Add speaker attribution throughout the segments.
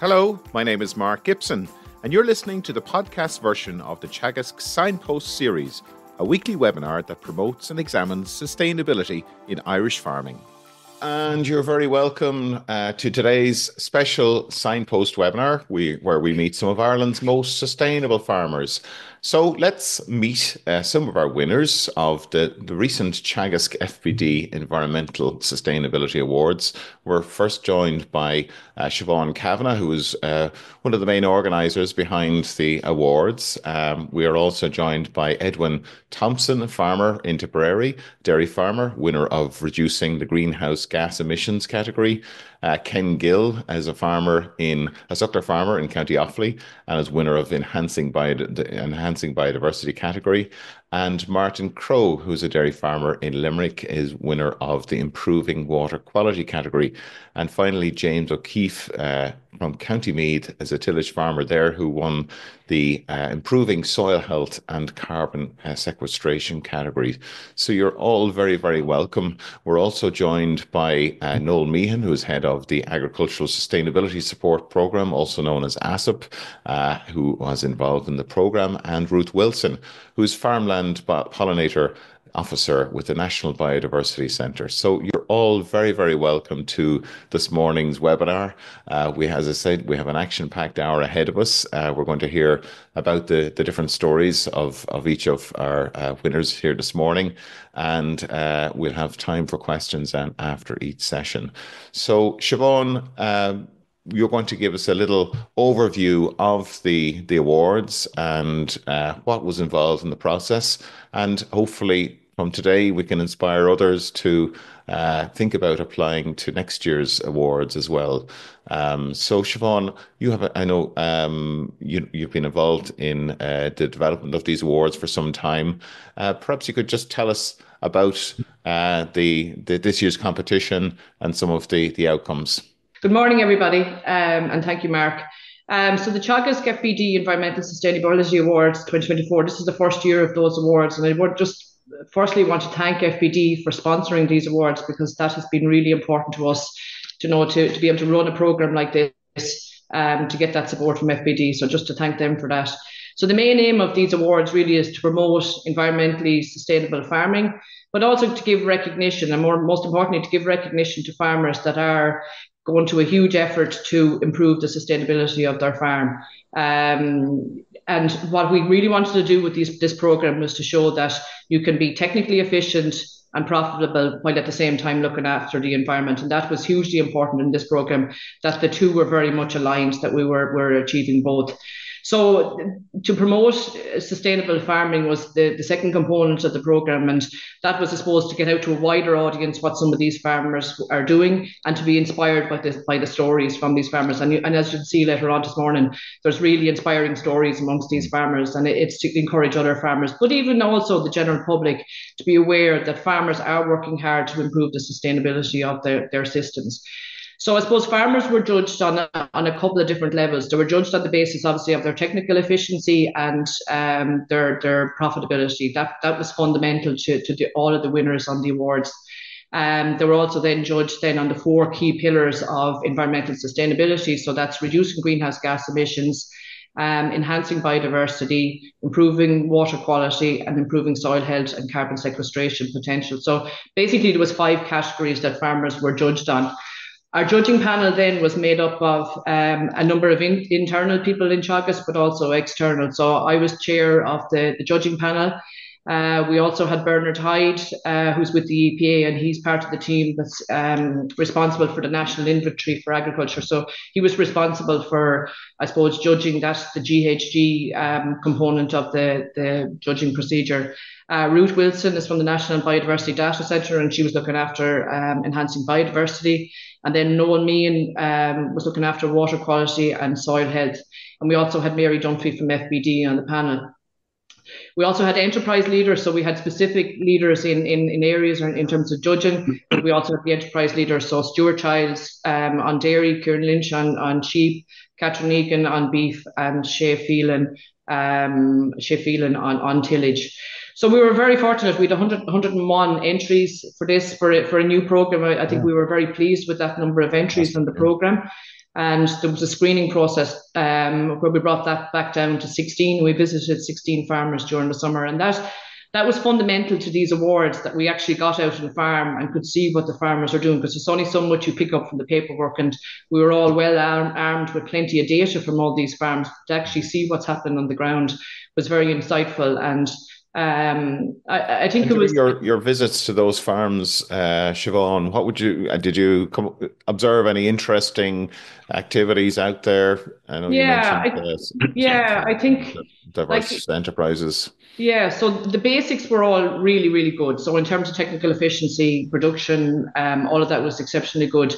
Speaker 1: Hello, my name is Mark Gibson, and you're listening to the podcast version of the Teagasc Signpost Series, a weekly webinar that promotes and examines sustainability in Irish farming. And you're very welcome to today's special Signpost webinar, where we meet some of Ireland's most sustainable farmers. So let's meet some of our winners of the recent Teagasc FBD Environmental Sustainability Awards. We're first joined by Siobhán Kavanagh, who is one of the main organisers behind the awards. We are also joined by Edwin Thompson, a farmer in Tipperary, dairy farmer, winner of reducing the greenhouse gas emissions category. Ken Gill as a suckler farmer in County Offaly, and is winner of enhancing biodiversity category. And Martin Crowe, who's a dairy farmer in Limerick, is winner of the improving water quality category. And finally, James O'Keefe from County Meath as a tillage farmer there, who won the improving soil health and carbon sequestration categories. So you're all very, very welcome. We're also joined by Noel Meehan, who is head of the Agricultural Sustainability Support Programme, also known as ASSAP, who was involved in the programme, and Ruth Wilson, who's farmland pollinator officer with the National Biodiversity Centre. So you're all very, very welcome to this morning's webinar. As I said, we have an action-packed hour ahead of us. We're going to hear about the different stories of each of our winners here this morning, and we'll have time for questions after each session. So Siobhán, you're going to give us a little overview of the awards and what was involved in the process, and hopefully from today we can inspire others to think about applying to next year's awards as well. So Siobhán, I know you've been involved in the development of these awards for some time. Perhaps you could just tell us about this year's competition and some of the outcomes.
Speaker 2: Good morning, everybody, and thank you, Mark. So the Teagasc FBD Environmental Sustainability Awards 2024, this is the first year of those awards, and I would just firstly want to thank FBD for sponsoring these awards, because that has been really important to us to be able to run a programme like this, to get that support from FBD. So just to thank them for that. So the main aim of these awards really is to promote environmentally sustainable farming, but also to give recognition, and most importantly, to give recognition to farmers that are going to a huge effort to improve the sustainability of their farm. And what we really wanted to do with this programme was to show that you can be technically efficient and profitable while at the same time looking after the environment. And that was hugely important in this programme, that the two were very much aligned, that we were achieving both. So to promote sustainable farming was the second component of the programme, and that was, I suppose, to get out to a wider audience what some of these farmers are doing, and to be inspired by the stories from these farmers. And as you'll see later on this morning, there's really inspiring stories amongst these farmers, and it's to encourage other farmers, but even also the general public, to be aware that farmers are working hard to improve the sustainability of their systems. So I suppose farmers were judged on a couple of different levels. They were judged on the basis, obviously, of their technical efficiency and their profitability. That was fundamental to all of the winners on the awards. They were also then judged on the four key pillars of environmental sustainability. So that's reducing greenhouse gas emissions, enhancing biodiversity, improving water quality, and improving soil health and carbon sequestration potential. So basically there was 5 categories that farmers were judged on. Our judging panel then was made up of a number of internal people in Teagasc, but also external. So I was chair of the judging panel. We also had Bernard Hyde, who's with the EPA, and he's part of the team that's responsible for the National Inventory for Agriculture. So he was responsible for, I suppose, judging the GHG component of the judging procedure. Ruth Wilson is from the National Biodiversity Data Centre, and she was looking after enhancing biodiversity. And then Noel Meahan was looking after water quality and soil health. And we also had Mary Dunphy from FBD on the panel. We also had enterprise leaders, so we had specific leaders in areas in terms of judging. We also had the enterprise leaders, so Stuart Childs on dairy, Kieran Lynch on sheep, Catherine Egan on beef, and Shea Phelan on tillage. So we were very fortunate. We had 101 entries for a new programme. I think we were very pleased with that number of entries on the programme. And there was a screening process where we brought that back down to 16. We visited 16 farmers during the summer, and that was fundamental to these awards, that we actually got out on the farm and could see what the farmers are doing, because there's only so much you pick up from the paperwork, and we were all well armed with plenty of data from all these farms. To actually see what's happening on the ground was very insightful. And I think
Speaker 1: And
Speaker 2: it was.
Speaker 1: during your visits to those farms, Siobhán, what would you did you observe any interesting activities out there? I know you
Speaker 2: Yeah,
Speaker 1: mentioned
Speaker 2: I
Speaker 1: some
Speaker 2: think, like,
Speaker 1: diverse enterprises.
Speaker 2: yeah, so the basics were all really, really good. So in terms of technical efficiency, production, all of that was exceptionally good.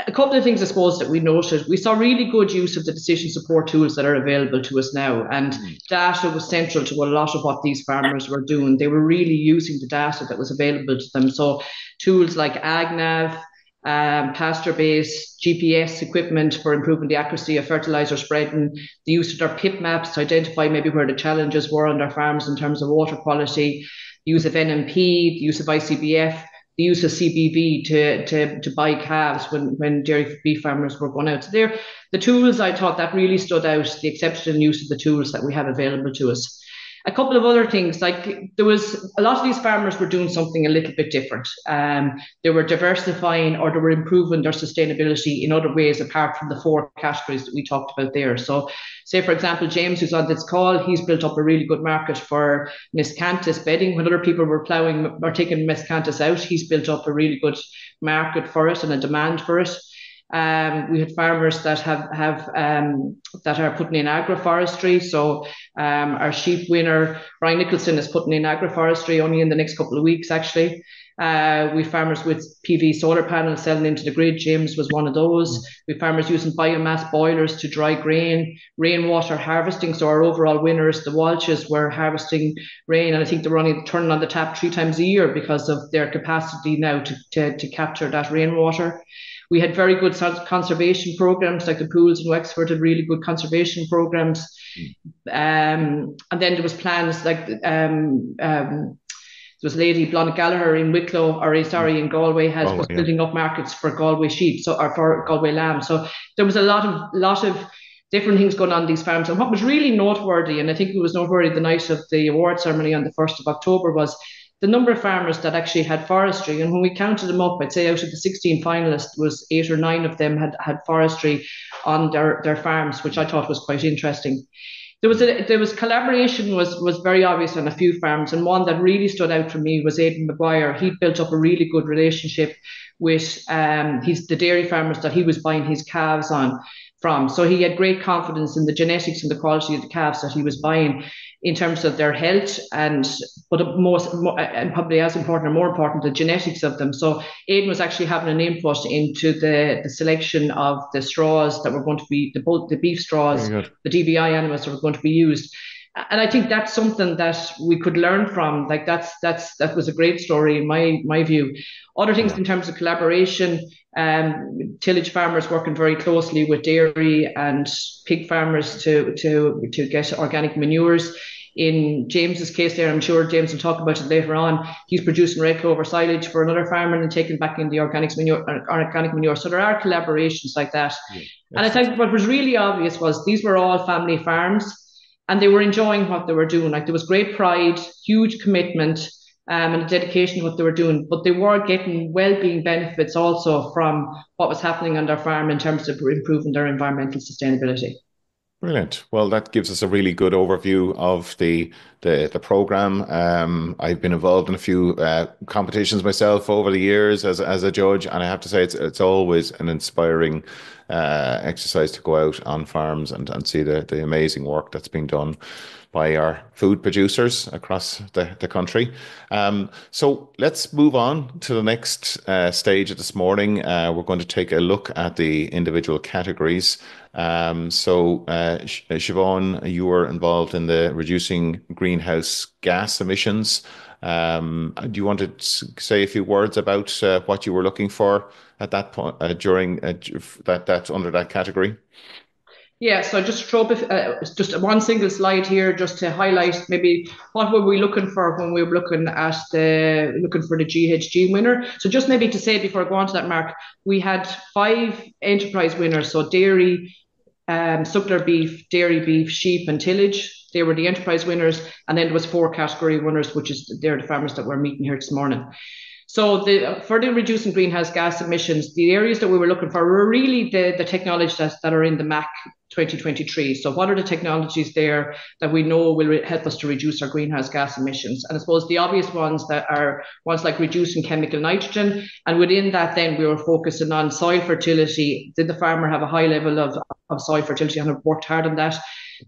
Speaker 2: A couple of things, I suppose, that we noted. We saw really good use of the decision support tools that are available to us now. And data was central to a lot of what these farmers were doing. They were really using the data that was available to them. So tools like AgNav, pasture-based GPS equipment for improving the accuracy of fertilizer spreading, the use of their pit maps to identify maybe where the challenges were on their farms in terms of water quality, the use of NMP, the use of ICBF, the use of CBV to buy calves when dairy beef farmers were going out. So there, the tools, I thought that really stood out, the exceptional use of the tools that we have available to us. A couple of other things, like there was a lot of these farmers were doing something a little bit different. They were diversifying, or they were improving their sustainability in other ways apart from the four categories that we talked about there. So, say for example, James, who's on this call, he's built up a really good market for miscanthus bedding. When other people were ploughing or taking miscanthus out, he's built up a really good market for it and a demand for it. We had farmers that have that are putting in agroforestry. So our sheep winner, Brian Nicholson, is putting in agroforestry only in the next couple of weeks, actually. We farmers with PV solar panels selling into the grid. James was one of those. We farmers using biomass boilers to dry grain, rainwater harvesting. So our overall winners, the Walshes, were harvesting rain, and I think they were only turning on the tap 3 times a year because of their capacity now to capture that rainwater. We had very good conservation programs, like the pools in Wexford had really good conservation programs. And then there was plans like there was Lady Blonde Gallagher in Wicklow, or sorry, in Galway, was building up markets for Galway sheep, or for Galway lamb. So there was a lot of different things going on these farms. And what was really noteworthy, and I think it was noteworthy the night of the award ceremony on the 1st of October, was the number of farmers that actually had forestry. And when we counted them up, I'd say out of the 16 finalists, was 8 or 9 of them had forestry on their farms, which I thought was quite interesting. There was collaboration was very obvious on a few farms, and one that really stood out for me was Aidan Maguire. He'd built up a really good relationship with the dairy farmers that he was buying his calves from. So he had great confidence in the genetics and the quality of the calves that he was buying in terms of their health, but and probably as important or more important, the genetics of them. So Aidan was actually having an input into the selection of the straws that were going to be the beef straws, the DVI animals that were going to be used. And I think that's something that we could learn from. Like that was a great story in my view. Other things in terms of collaboration, tillage farmers working very closely with dairy and pig farmers to get organic manures. In James's case there, I'm sure James will talk about it later on, he's producing red clover silage for another farmer and taking back in the organic manure. So there are collaborations like that. And I think what was really obvious was these were all family farms, and they were enjoying what they were doing. Like there was great pride, huge commitment, and a dedication to what they were doing, but they were getting well-being benefits also from what was happening on their farm in terms of improving their environmental sustainability.
Speaker 1: Brilliant. Well, that gives us a really good overview of the program. I've been involved in a few competitions myself over the years as a judge, and I have to say it's always an inspiring exercise to go out on farms and see the amazing work that's being done by our food producers across the country. So let's move on to the next stage of this morning. We're going to take a look at the individual categories. Siobhán, you were involved in the reducing greenhouse gas emissions. Do you want to say a few words about what you were looking for at that point during that under that category?
Speaker 2: Yeah, so just throw just one single slide here, just to highlight maybe what were we looking for when we were looking at looking for the GHG winner. So just maybe to say before I go on to that, Mark, we had 5 enterprise winners. So dairy, suckler beef, dairy beef, sheep, and tillage. They were the enterprise winners, and then there was 4 category winners, which is they're the farmers that we're meeting here this morning. So for the reducing greenhouse gas emissions, the areas that we were looking for were really the technologies that are in the MAC 2023. So what are the technologies there that we know will help us to reduce our greenhouse gas emissions? And I suppose the obvious ones that are ones like reducing chemical nitrogen. And within that, then we were focusing on soil fertility. Did the farmer have a high level of soil fertility, and have worked hard on that?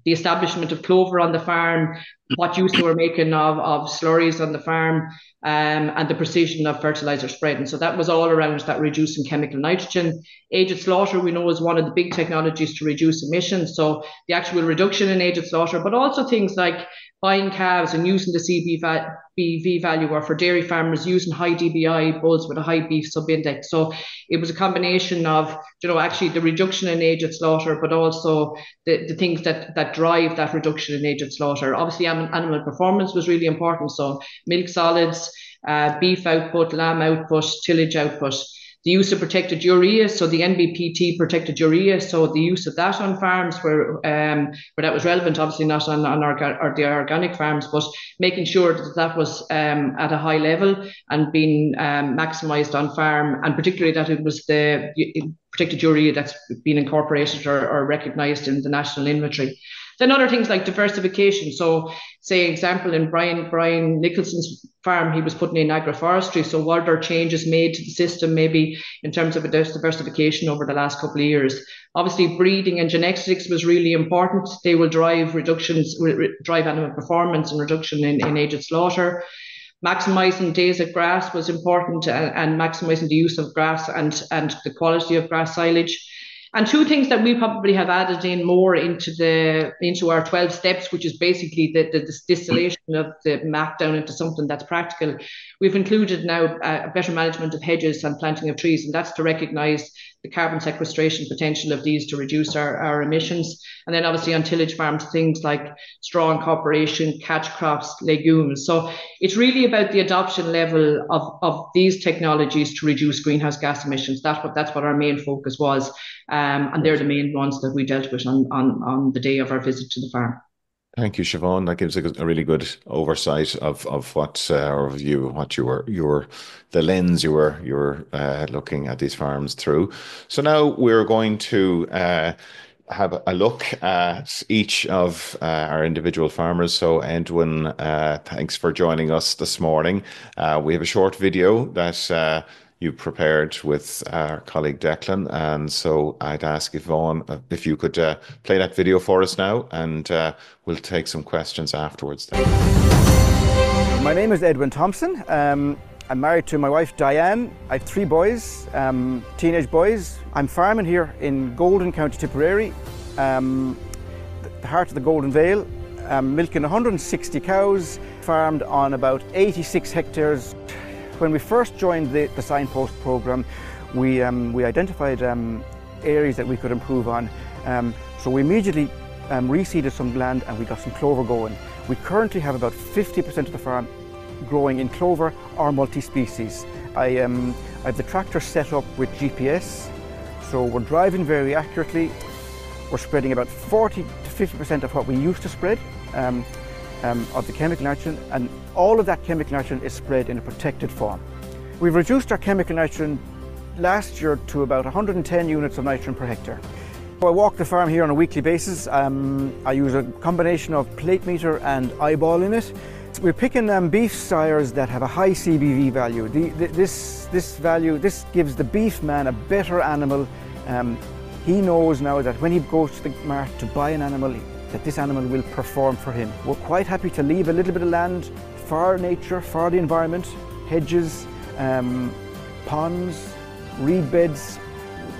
Speaker 2: The establishment of clover on the farm, what use they were making of slurries on the farm, and the precision of fertilizer spreading. So that was all around that reducing chemical nitrogen. Aged slaughter, we know, is one of the big technologies to reduce emissions. So the actual reduction in aged slaughter, but also things like buying calves and using the CBV value, or for dairy farmers using high DBI bulls with a high beef subindex. So it was a combination of, actually the reduction in aged slaughter, but also the things that drive that reduction in aged slaughter. Obviously, animal performance was really important. So milk solids, beef output, lamb output, tillage output. The use of protected urea, so the NBPT protected urea, so the use of that on farms where that was relevant, obviously not on the organic farms, but making sure that was at a high level and being maximised on farm, and particularly that it was the protected urea that's been incorporated or recognised in the national inventory. Then other things like diversification. So, say, example, in Brian Nicholson's farm, he was putting in agroforestry. So, what are changes made to the system, maybe in terms of diversification over the last couple of years? Obviously, breeding and genetics was really important. They will drive reductions, drive animal performance and reduction in aged slaughter. Maximising days of grass was important, and maximising the use of grass and the quality of grass silage. And 2 things that we probably have added in more into our 12 steps, which is basically the distillation of the map down into something that's practical. We've included now better management of hedges and planting of trees, and that's to recognise the carbon sequestration potential of these to reduce our emissions. And then obviously on tillage farms, things like straw incorporation, catch crops, legumes. So it's really about the adoption level of these technologies to reduce greenhouse gas emissions. That's what our main focus was. And they're the main ones that we dealt with on the day of our visit to the farm.
Speaker 1: Thank you, Siobhán. That gives a really good oversight of what or view what the lens you were looking at these farms through. So now we're going to have a look at each of our individual farmers. So Edwin, thanks for joining us this morning. We have a short video that you prepared with our colleague Declan, and so I'd ask Siobhán if you could play that video for us now, and we'll take some questions afterwards then.
Speaker 3: My name is Edwin Thompson. I'm married to my wife Diane. I have 3 boys, teenage boys. I'm farming here in Golden, County Tipperary, the heart of the Golden Vale, milking 160 cows, farmed on about 86 hectares. When we first joined the Signpost programme, we identified areas that we could improve on. So we immediately reseeded some land and we got some clover going. We currently have about 50% of the farm growing in clover or multi-species. I have the tractor set up with GPS, so we're driving very accurately. We're spreading about 40 to 50% of what we used to spread of the chemical nitrogen, and all of that chemical nitrogen is spread in a protected form. We've reduced our chemical nitrogen last year to about 110 units of nitrogen per hectare. I walk the farm here on a weekly basis. I use a combination of plate meter and eyeball in it. We're picking beef sires that have a high CBV value. This gives the beef man a better animal. He knows now that when he goes to the market to buy an animal, that this animal will perform for him. We're quite happy to leave a little bit of land for nature, for the environment, hedges, ponds, reed beds.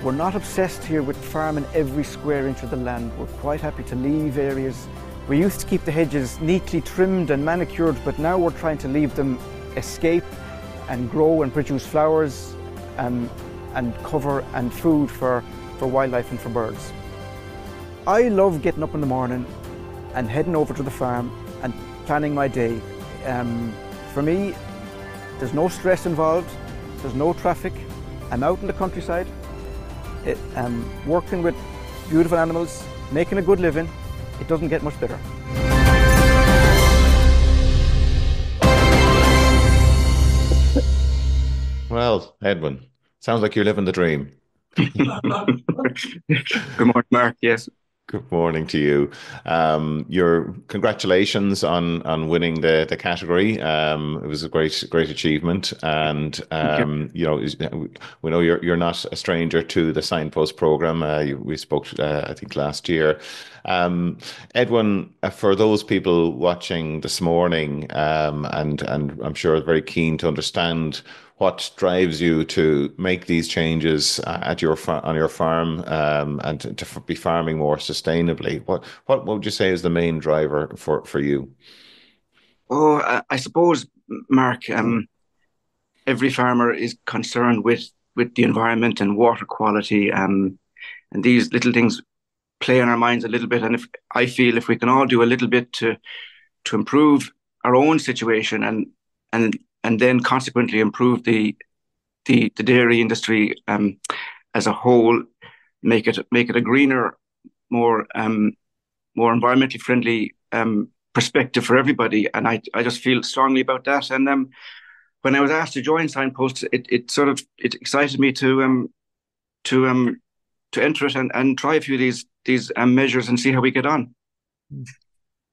Speaker 3: We're not obsessed here with farming every square inch of the land. We're quite happy to leave areas. We used to keep the hedges neatly trimmed and manicured, but now we're trying to leave them escape and grow and produce flowers and cover and food for wildlife and for birds. I love getting up in the morning and heading over to the farm and planning my day. For me, there's no stress involved, there's no traffic. I'm out in the countryside, working with beautiful animals, making a good living. It doesn't get much better.
Speaker 1: Well, Edwin, sounds like you're living the dream.
Speaker 4: Good morning, Mark. Yes.
Speaker 1: Good morning to you. Your congratulations on winning the category. It was a great achievement, and you know, we know you're not a stranger to the Signpost program. We spoke, I think, last year. Edwin, for those people watching this morning, and I'm sure very keen to understand what drives you to make these changes on your farm, and to be farming more sustainably. What would you say is the main driver for you?
Speaker 4: Oh, I suppose, Mark, every farmer is concerned with the environment and water quality, and these little things play on our minds a little bit. And I feel if we can all do a little bit to improve our own situation, and then consequently improve the dairy industry as a whole, make it a greener, more environmentally friendly perspective for everybody. And I just feel strongly about that. And when I was asked to join Signpost, it excited me to enter it and try a few of these measures and see how we get on.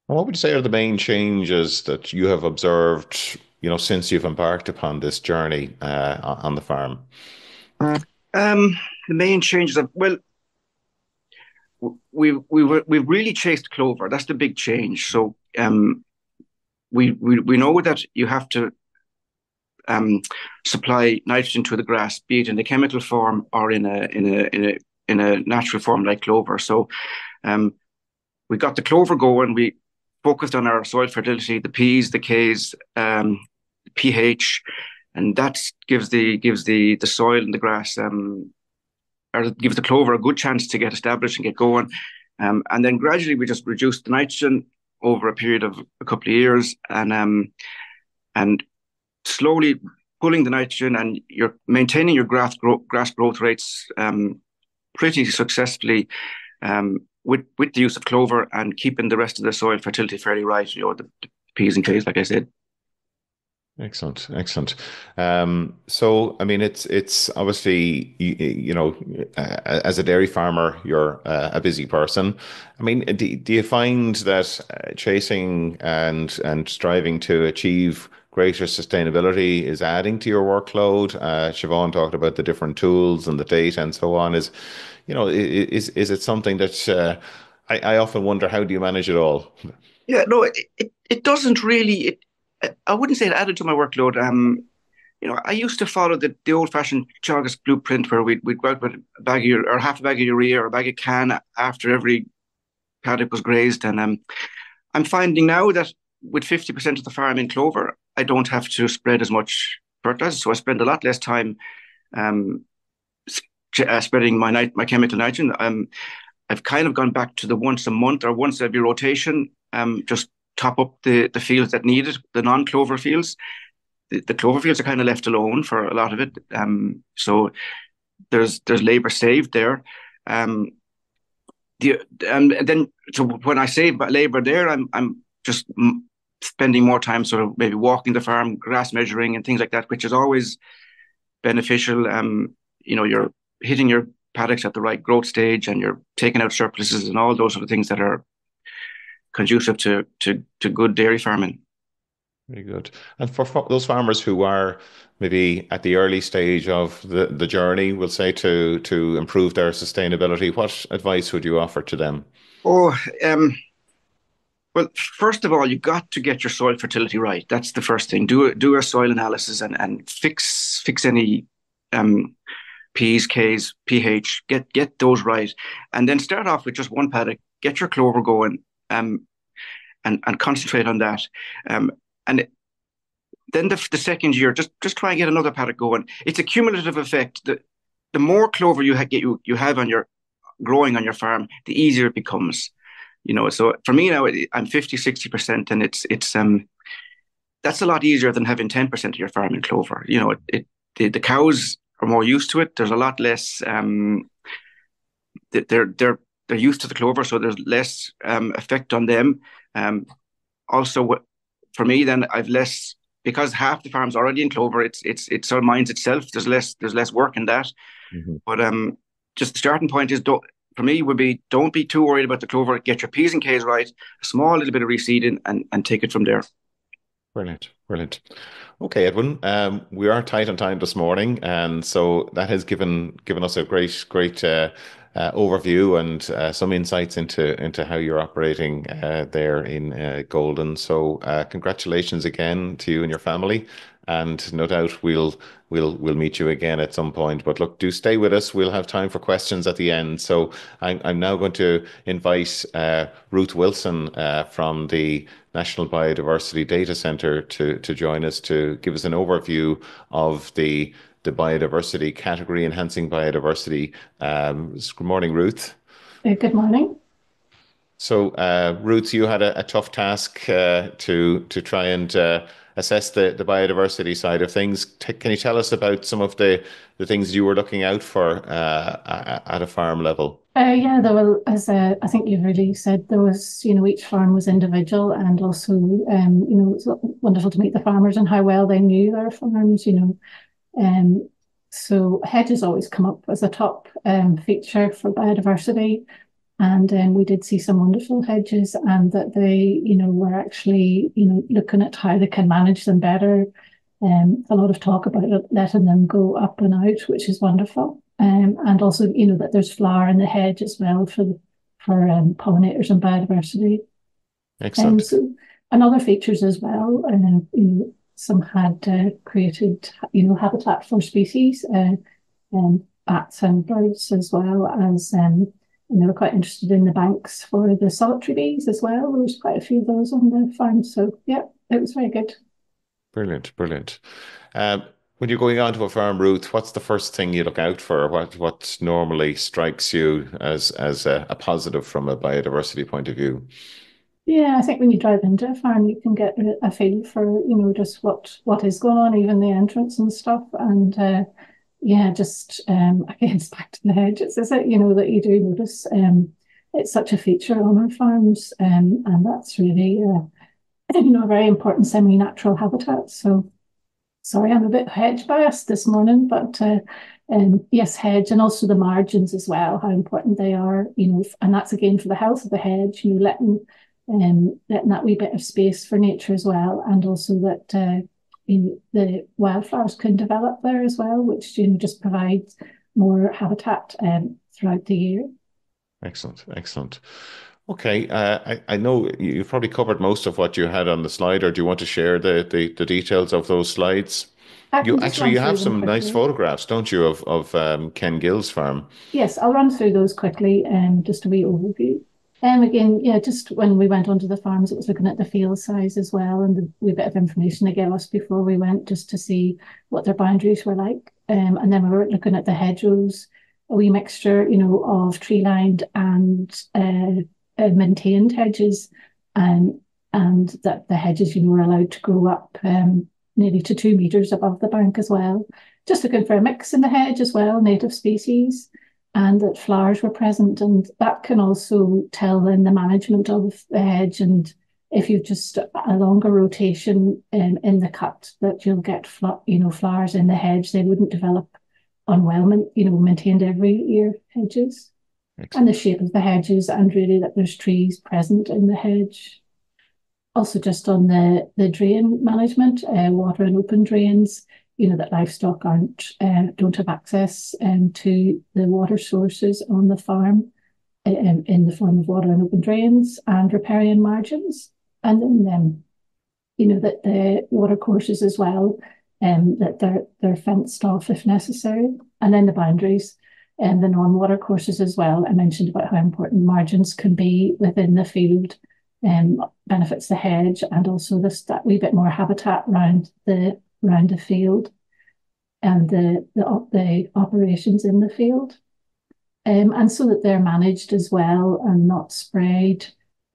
Speaker 1: What would you say are the main changes that you have observed, you know, since you've embarked upon this journey on the farm?
Speaker 4: The main changes we've really chased clover. That's the big change. So we know that you have to supply nitrogen to the grass, be it in a chemical form or in a natural form like clover. So we got the clover going. We focused on our soil fertility, the P's, the K's, pH, and that gives the soil and the grass, or gives the clover a good chance to get established and get going. And then gradually we just reduced the nitrogen over a period of a couple of years, and slowly pulling the nitrogen, and you're maintaining your grass growth rates pretty successfully with the use of clover, and keeping the rest of the soil fertility fairly right, you know, the P's and K's, like I said.
Speaker 1: Excellent. So, I mean, it's obviously, you know, as a dairy farmer, you're a busy person. I mean, do you find that chasing and striving to achieve greater sustainability is adding to your workload? Siobhán talked about the different tools and the data and so on. Is it something that I often wonder, how do you manage it all?
Speaker 4: Yeah, no, it doesn't really. I wouldn't say it added to my workload. You know, I used to follow the old-fashioned Teagasc blueprint, where we'd go out with a bag of, or half a bag of urea or a bag of can after every paddock was grazed. And I'm finding now that with 50% of the farm in clover, I don't have to spread as much fertilizer, so I spend a lot less time spreading my chemical nitrogen. I've kind of gone back to the once a month or once every rotation, just top up the fields that need it, the non-clover fields. The clover fields are kind of left alone for a lot of it. So there's labour saved there. And then, so when I save labour there, I'm just spending more time sort of maybe walking the farm, grass measuring and things like that, which is always beneficial. You know, you're hitting your paddocks at the right growth stage, and you're taking out surpluses and all those sort of things that are conducive to good dairy farming.
Speaker 1: Very good. And for those farmers who are maybe at the early stage of the journey, we'll say, to improve their sustainability, what advice would you offer to them?
Speaker 4: Well, first of all, you've got to get your soil fertility right. That's the first thing. Do a soil analysis and fix any P's, K's, pH. Get those right, and then start off with just one paddock. Get your clover going. And concentrate on that. And then the second year, just try and get another paddock going. It's a cumulative effect. The more clover you have on growing on your farm, the easier it becomes. So for me now, I'm 50-60%, and it's that's a lot easier than having 10% of your farm in clover. The cows are more used to it. There's a lot less. They're used to the clover, so there's less effect on them. Also, for me, then I've less, because half the farm's already in clover. It sort of minds itself. There's less work in that. Mm-hmm. But just the starting point is, for me, would be, don't be too worried about the clover. Get your P's and K's right, a small little bit of reseeding, and take it from there.
Speaker 1: Brilliant. Okay, Edwin, we are tight on time this morning, and so that has given us a great overview and some insights into how you're operating there in Golden. So congratulations again to you and your family, and no doubt we'll meet you again at some point. But look, do stay with us. We'll have time for questions at the end. So I'm now going to invite Ruth Wilson from the National Biodiversity Data Centre to join us to give us an overview of the biodiversity category, enhancing biodiversity. Good morning, Ruth.
Speaker 5: Good morning.
Speaker 1: So, Ruth, you had a tough task to try and assess the biodiversity side of things. Can you tell us about some of the things you were looking out for at a farm level?
Speaker 5: Yeah, as I think you've really said, there was, each farm was individual, and also, it was wonderful to meet the farmers and how well they knew their farms, So hedges always come up as a top feature for biodiversity. And we did see some wonderful hedges, and that they, were actually, looking at how they can manage them better. A lot of talk about it, letting them go up and out, which is wonderful. And also, that there's flower in the hedge as well for pollinators and biodiversity.
Speaker 1: Excellent.
Speaker 5: And other features as well. And some had created, habitat for species, bats and birds, as well as, and they were quite interested in the banks for the solitary bees as well. There was quite a few of those on the farm. So, yeah, it was very good.
Speaker 1: Brilliant. When you're going onto a farm, Ruth, what's the first thing you look out for? What normally strikes you as a positive from a biodiversity point of view?
Speaker 5: Yeah, I think when you drive into a farm, you can get a feel for, just what is going on, even the entrance and stuff. And just again, it's back to the hedges, is it? That you do notice. It's such a feature on our farms, and that's really a very important semi-natural habitat. So, sorry, I'm a bit hedge biased this morning, but yes, hedge, and also the margins as well, how important they are. And that's again for the health of the hedge. Letting that wee bit of space for nature as well, and also that the wildflowers can develop there as well, which just provides more habitat throughout the year.
Speaker 1: Excellent. Okay, I know you've probably covered most of what you had on the slide, or do you want to share the details of those slides? You have some nice photographs, don't you, of Ken Gill's farm?
Speaker 5: Yes, I'll run through those quickly, just a wee overview. Again, just when we went onto the farms, it was looking at the field size as well, and the wee bit of information they gave us before we went, just to see what their boundaries were like. And then we were looking at the hedgerows, a wee mixture, of tree-lined and maintained hedges, and that the hedges, were allowed to grow up nearly to 2 meters above the bank as well. Just looking for a mix in the hedge as well, native species, and that flowers were present, and that can also tell in the management of the hedge. And if you've just a longer rotation in the cut, that you'll get flowers in the hedge. They wouldn't develop unwell, maintained every year hedges. Excellent. And the shape of the hedges, and really that there's trees present in the hedge. Also, just on the drain management, water and open drains. That livestock don't have access to the water sources on the farm in the form of water and open drains and riparian margins. And then, that the water courses as well, that they're fenced off if necessary. And then the boundaries and the non-water courses as well. I mentioned about how important margins can be within the field, benefits the hedge, and also that wee bit more habitat around the field and the operations in the field. And so that they're managed as well and not sprayed,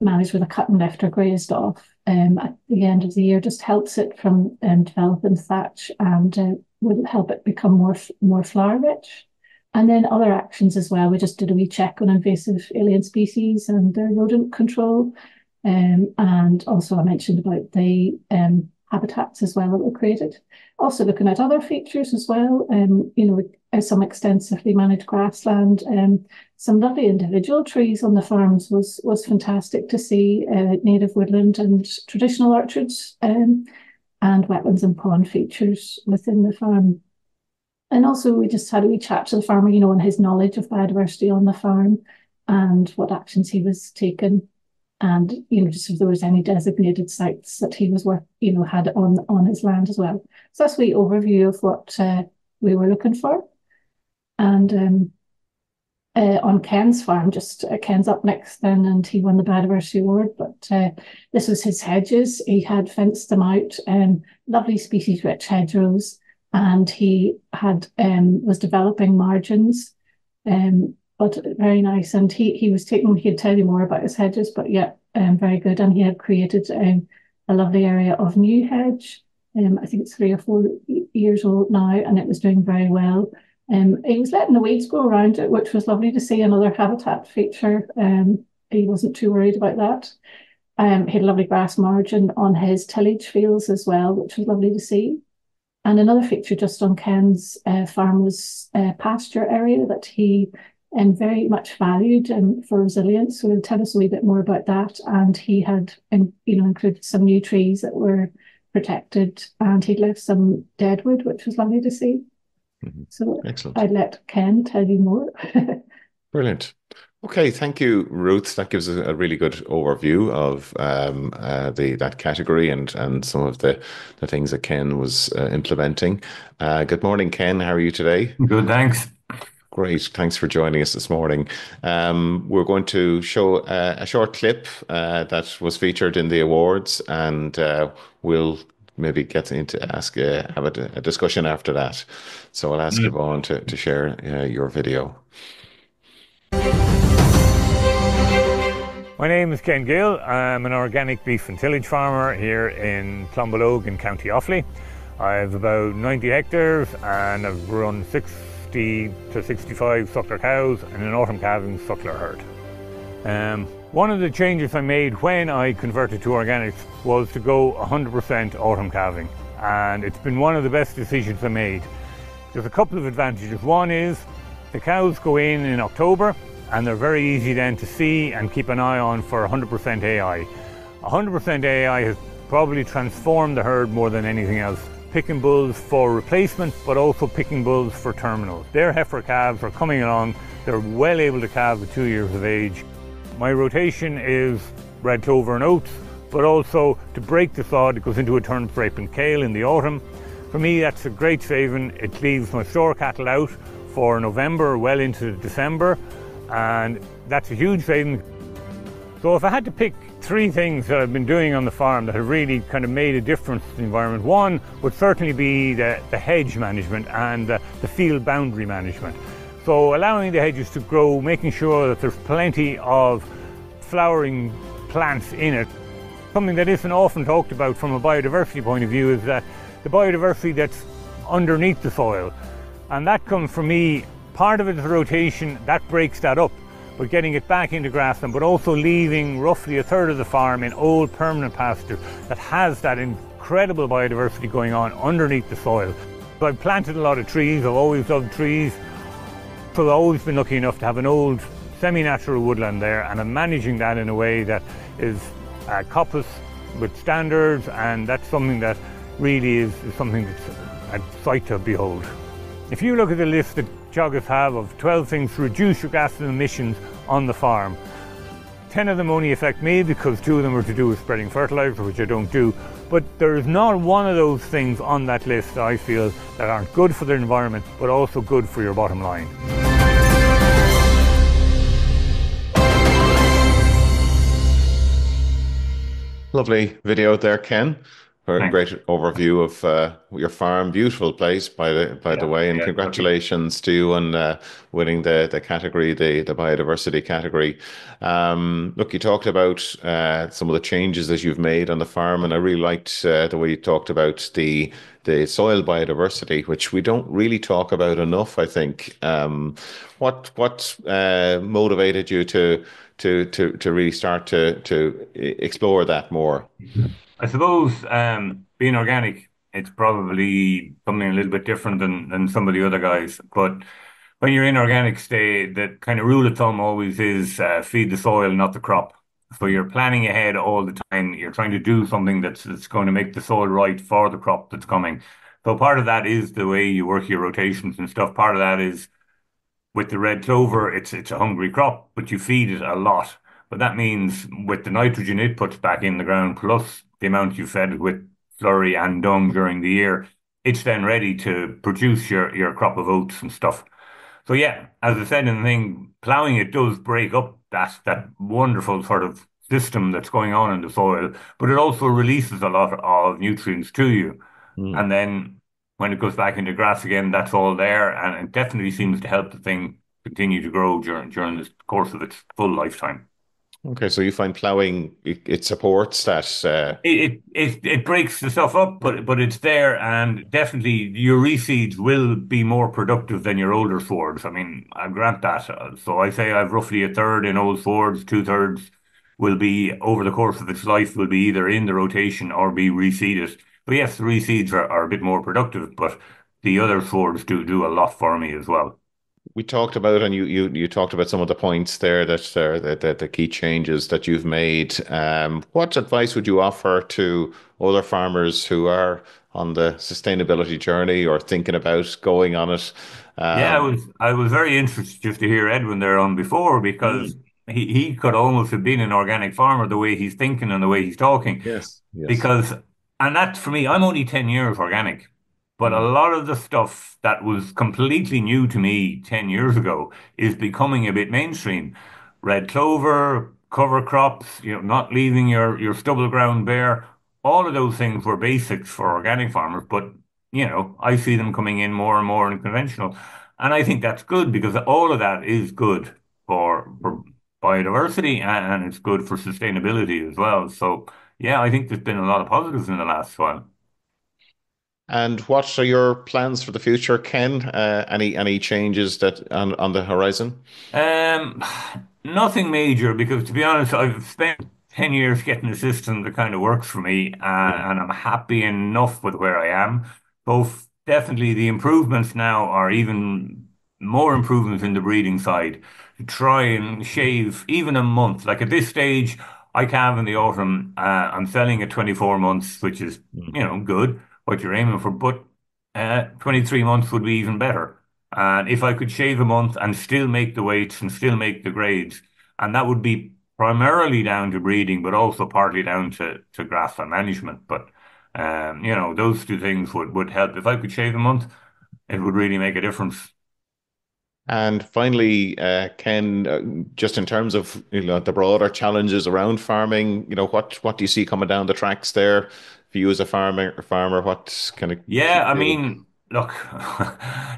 Speaker 5: managed with a cut and left or grazed off at the end of the year, just helps it from developing thatch and will help it become more flower rich. And then other actions as well. We just did a wee check on invasive alien species and their rodent control. And also I mentioned about the habitats as well that were created. Also looking at other features as well, some extensively managed grassland, some lovely individual trees on the farms was fantastic to see, native woodland and traditional orchards, and wetlands and pond features within the farm. And also we just had a wee chat to the farmer, on his knowledge of biodiversity on the farm and what actions he was taking. And, just if there was any designated sites that he was had on his land as well. So that's a wee overview of what we were looking for. And on Ken's farm, Ken's up next then, and he won the Biodiversity Award, but this was his hedges. He had fenced them out, lovely species-rich hedgerows, and he had was developing margins, but very nice. And he'd tell you more about his hedges, but yeah, very good. And he had created a lovely area of new hedge. I think it's 3 or 4 years old now, and it was doing very well. He was letting the weeds grow around it, which was lovely to see, another habitat feature. He wasn't too worried about that. He had a lovely grass margin on his tillage fields as well, which was lovely to see. And another feature just on Ken's farm was a pasture area that he very much valued for resilience. So he'll tell us a wee bit more about that. And he had included some new trees that were protected, and he'd left some deadwood, which was lovely to see.
Speaker 1: Mm-hmm.
Speaker 5: So
Speaker 1: excellent.
Speaker 5: I'd let Ken tell you more.
Speaker 1: Brilliant. Okay, thank you, Ruth. That gives us a really good overview of that category and some of the things that Ken was implementing. Good morning, Ken. How are you today?
Speaker 6: Good, thanks.
Speaker 1: Great. Thanks for joining us this morning. We're going to show a short clip that was featured in the awards, and we'll maybe get into have a discussion after that. So I'll ask Siobhán to share your video.
Speaker 7: My name is Ken Gill. I'm an organic beef and tillage farmer here in Clonbelogue in County Offaly. I have about 90 hectares and I've run 60 to 65 suckler cows and an autumn calving suckler herd. One of the changes I made when I converted to organics was to go 100% autumn calving, and it's been one of the best decisions I made. There's a couple of advantages. One is the cows go in October, and they're very easy then to see and keep an eye on for 100% AI. 100% AI has probably transformed the herd more than anything else. Picking bulls for replacement, but also picking bulls for terminals. Their heifer calves are coming along. They're well able to calve at 2 years of age. My rotation is red clover and oats, but also to break the sod, it goes into a turnip, rape and kale in the autumn. For me, that's a great saving. It leaves my store cattle out for November, well into December, and that's a huge saving. So if I had to pick 3 things that I've been doing on the farm that have really kind of made a difference to the environment, one would certainly be the hedge management and the field boundary management. So allowing the hedges to grow, making sure that there's plenty of flowering plants in it. Something that isn't often talked about from a biodiversity point of view is that the biodiversity that's underneath the soil. And that comes from me, part of it is rotation, that breaks that up, but getting it back into grassland, but also leaving roughly a third of the farm in old permanent pasture that has that incredible biodiversity going on underneath the soil. So I've planted a lot of trees, I've always loved trees. So I've always been lucky enough to have an old semi-natural woodland there, and I'm managing that in a way that is coppice with standards, and that's something that really is something that's a sight to behold. If you look at the list that Teagasc have of 12 things to reduce your gas emissions on the farm, 10 of them only affect me because 2 of them are to do with spreading fertiliser, which I don't do. But there is not one of those things on that list that I feel that aren't good for the environment, but also good for your bottom line.
Speaker 1: Lovely video there, Ken. a
Speaker 7: Thanks.
Speaker 1: great overview of your farm. Beautiful place, by the way, and congratulations to you on winning the category, the biodiversity category. Look, you talked about some of the changes that you've made on the farm, and I really liked the way you talked about the soil biodiversity, which we don't really talk about enough, I think. What motivated you to really start to explore that more?
Speaker 7: I suppose being organic, it's probably something a little bit different than some of the other guys. But when you're in organics, the kind of rule of thumb always is feed the soil, not the crop. So you're planning ahead all the time. You're trying to do something that's going to make the soil right for the crop that's coming. So part of that is the way you work your rotations and stuff. Part of that is with the red clover, it's a hungry crop, but you feed it a lot. But that means with the nitrogen it puts back in the ground, plus the amount you fed it with slurry and dung during the year, it's then ready to produce your crop of oats and stuff. So yeah, as I said in the thing, ploughing it does break up that wonderful sort of system that's going on in the soil, but it also releases a lot of nutrients to you.
Speaker 1: Mm.
Speaker 7: And then when it goes back into grass again, that's all there, and it definitely seems to help the thing continue to grow during the course of its full lifetime.
Speaker 1: Okay, so you find ploughing it supports that.
Speaker 7: It breaks the stuff up, but it's there, and definitely your reseeds will be more productive than your older swords. I mean, I grant that. So I say I've roughly a third in old swords, two-thirds will be over the course of its life will be either in the rotation or be reseeded. But yes, the reseeds are a bit more productive, but the other swords do a lot for me as well.
Speaker 1: We talked about, and you talked about some of the points there that the key changes that you've made. What advice would you offer to other farmers who are on the sustainability journey or thinking about going on it?
Speaker 7: Yeah, I was very interested just to hear Edwin there on before because
Speaker 1: Mm.
Speaker 7: he could almost have been an organic farmer the way he's thinking and the way he's talking.
Speaker 1: Yes, yes.
Speaker 7: Because, and that for me, I'm only 10 years organic, but a
Speaker 1: Mm.
Speaker 7: lot of the stuff that was completely new to me 10 years ago is becoming a bit mainstream. Red clover, cover crops, not leaving your stubble ground bare. All of those things were basics for organic farmers, but I see them coming in more and more in conventional. And I think that's good because all of that is good for biodiversity and it's good for sustainability as well. So yeah, I think there's been a lot of positives in the last while.
Speaker 1: And what are your plans for the future, Ken? Any changes that on the horizon?
Speaker 7: Um, Nothing major because to be honest, I've spent 10 years getting a system that kind of works for me
Speaker 1: Mm.
Speaker 7: and I'm happy enough with where I am. Both definitely the improvements now are even more improvements in the breeding side to try and shave even a month. Like at this stage, I calve in the autumn. I'm selling at 24 months, which is,
Speaker 1: Mm.
Speaker 7: good, what you're aiming for, but 23 months would be even better. And if I could shave a month and still make the weights and still make the grades, and that would be primarily down to breeding, but also partly down to grassland management. But those two things would help. If I could shave a month, it would really make a difference.
Speaker 1: And finally, Ken, just in terms of the broader challenges around farming, what do you see coming down the tracks there for you as a farmer? What kind of
Speaker 7: Yeah,
Speaker 1: keep
Speaker 7: I
Speaker 1: you?
Speaker 7: mean, look,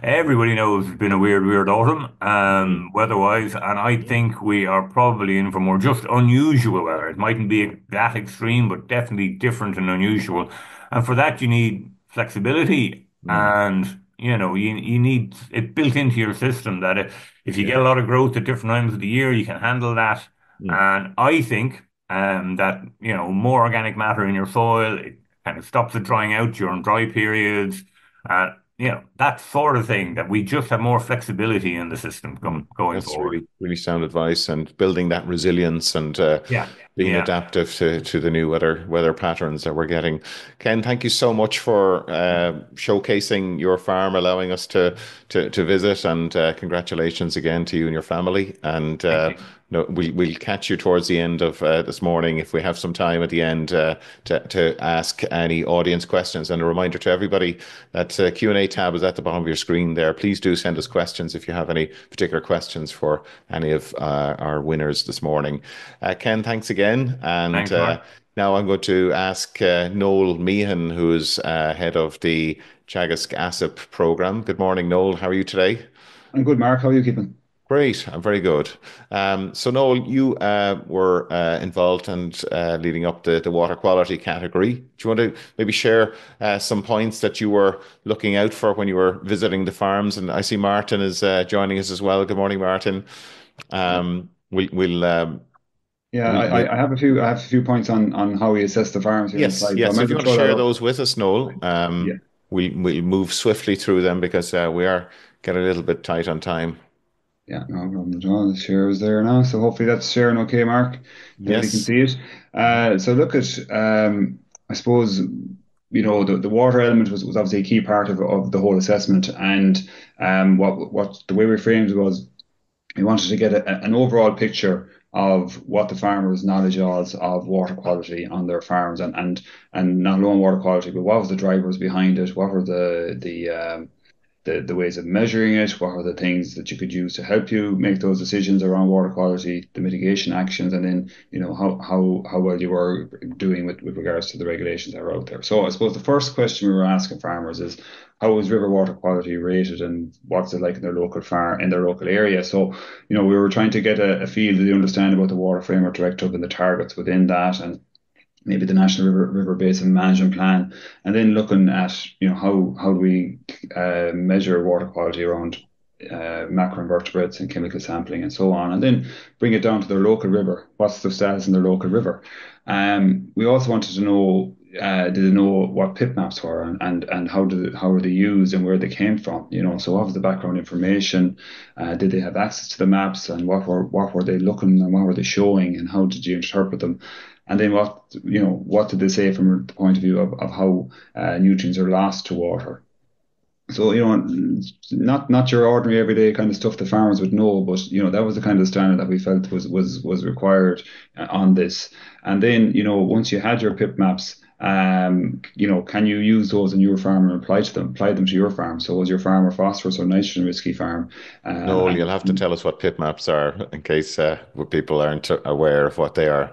Speaker 7: everybody knows it's been a weird autumn,
Speaker 1: Mm.
Speaker 7: weather-wise, and I think we are probably in for more just unusual weather. It mightn't be that extreme, but definitely different and unusual. And for that, you need flexibility,
Speaker 1: Mm.
Speaker 7: and you need it built into your system that if you
Speaker 1: Yeah.
Speaker 7: get a lot of growth at different times of the year, you can handle that.
Speaker 1: Mm.
Speaker 7: And I think that more organic matter in your soil. Kind of stops it drying out during dry periods. That sort of thing that we just have more flexibility in the system
Speaker 1: Mm.
Speaker 7: going
Speaker 1: That's
Speaker 7: forward.
Speaker 1: really, really sound advice, and building that resilience and
Speaker 7: Yeah.
Speaker 1: being
Speaker 7: Yeah.
Speaker 1: adaptive to the new weather patterns that we're getting. Ken, thank you so much for showcasing your farm, allowing us to visit, and congratulations again to you and your family. And
Speaker 7: Thank you.
Speaker 1: no, we'll catch you towards the end of this morning if we have some time at the end to ask any audience questions. And a reminder to everybody that Q&A tab is at the bottom of your screen there. Please do send us questions if you have any particular questions for any of our winners this morning. Ken, thanks again. And
Speaker 7: Thanks, Mark.
Speaker 1: Now I'm going to ask Noel Meehan, who's head of the Teagasc ASSAP program. Good morning, Noel. How are you today?
Speaker 6: I'm good, Mark. How are you keeping?
Speaker 1: Great, I'm very good. So Noel, you were involved and leading up the water quality category. Do you want to maybe share some points that you were looking out for when you were visiting the farms? And I see Martin is joining us as well. Good morning, Martin. We'll
Speaker 6: I have a few points on how we assess the farms here in the
Speaker 1: yes,
Speaker 6: slide. So I
Speaker 1: yes. So
Speaker 6: might
Speaker 1: if you
Speaker 6: just
Speaker 1: want to
Speaker 6: throw that
Speaker 1: share
Speaker 6: up.
Speaker 1: those with us, Noel,
Speaker 6: Yeah,
Speaker 1: we'll move swiftly through them because we are getting a little bit tight on time.
Speaker 6: yeah, no problem at all. The share is there now, so hopefully that's sharing okay, Mark. Everybody can
Speaker 1: Yes.
Speaker 6: see it. So look at, I suppose, the water element was obviously a key part of the whole assessment, and what the way we framed it was we wanted to get an overall picture of what the farmers' knowledge was of water quality on their farms, and not alone water quality, but what was the drivers behind it, what were the ways of measuring it, what are the things that you could use to help you make those decisions around water quality, the mitigation actions, and then how well you were doing with regards to the regulations that are out there. So I suppose the first question we were asking farmers is, how is river water quality rated, and what's it like in their local farm, in their local area? So we were trying to get a feel to understand about the Water Framework Directive and the targets within that, and maybe the National River Basin Management Plan, and then looking at how do we measure water quality around macroinvertebrates and chemical sampling and so on, and then bring it down to their local river. What's the status in their local river? We also wanted to know, did they know what pit maps were, and how were they used and where they came from? So what was the background information? Did they have access to the maps, and what were they looking, and what were they showing, and how did you interpret them? And then what did they say from the point of view of how nutrients are lost to water? So not your ordinary everyday kind of stuff the farmers would know, but that was the kind of standard that we felt was required on this. And then once you had your PIP maps, can you use those in your farm and apply them to your farm? So was your farm a phosphorus or nitrogen risky farm?
Speaker 1: Noel, you'll have to tell us what pit maps are in case people aren't aware of what they are.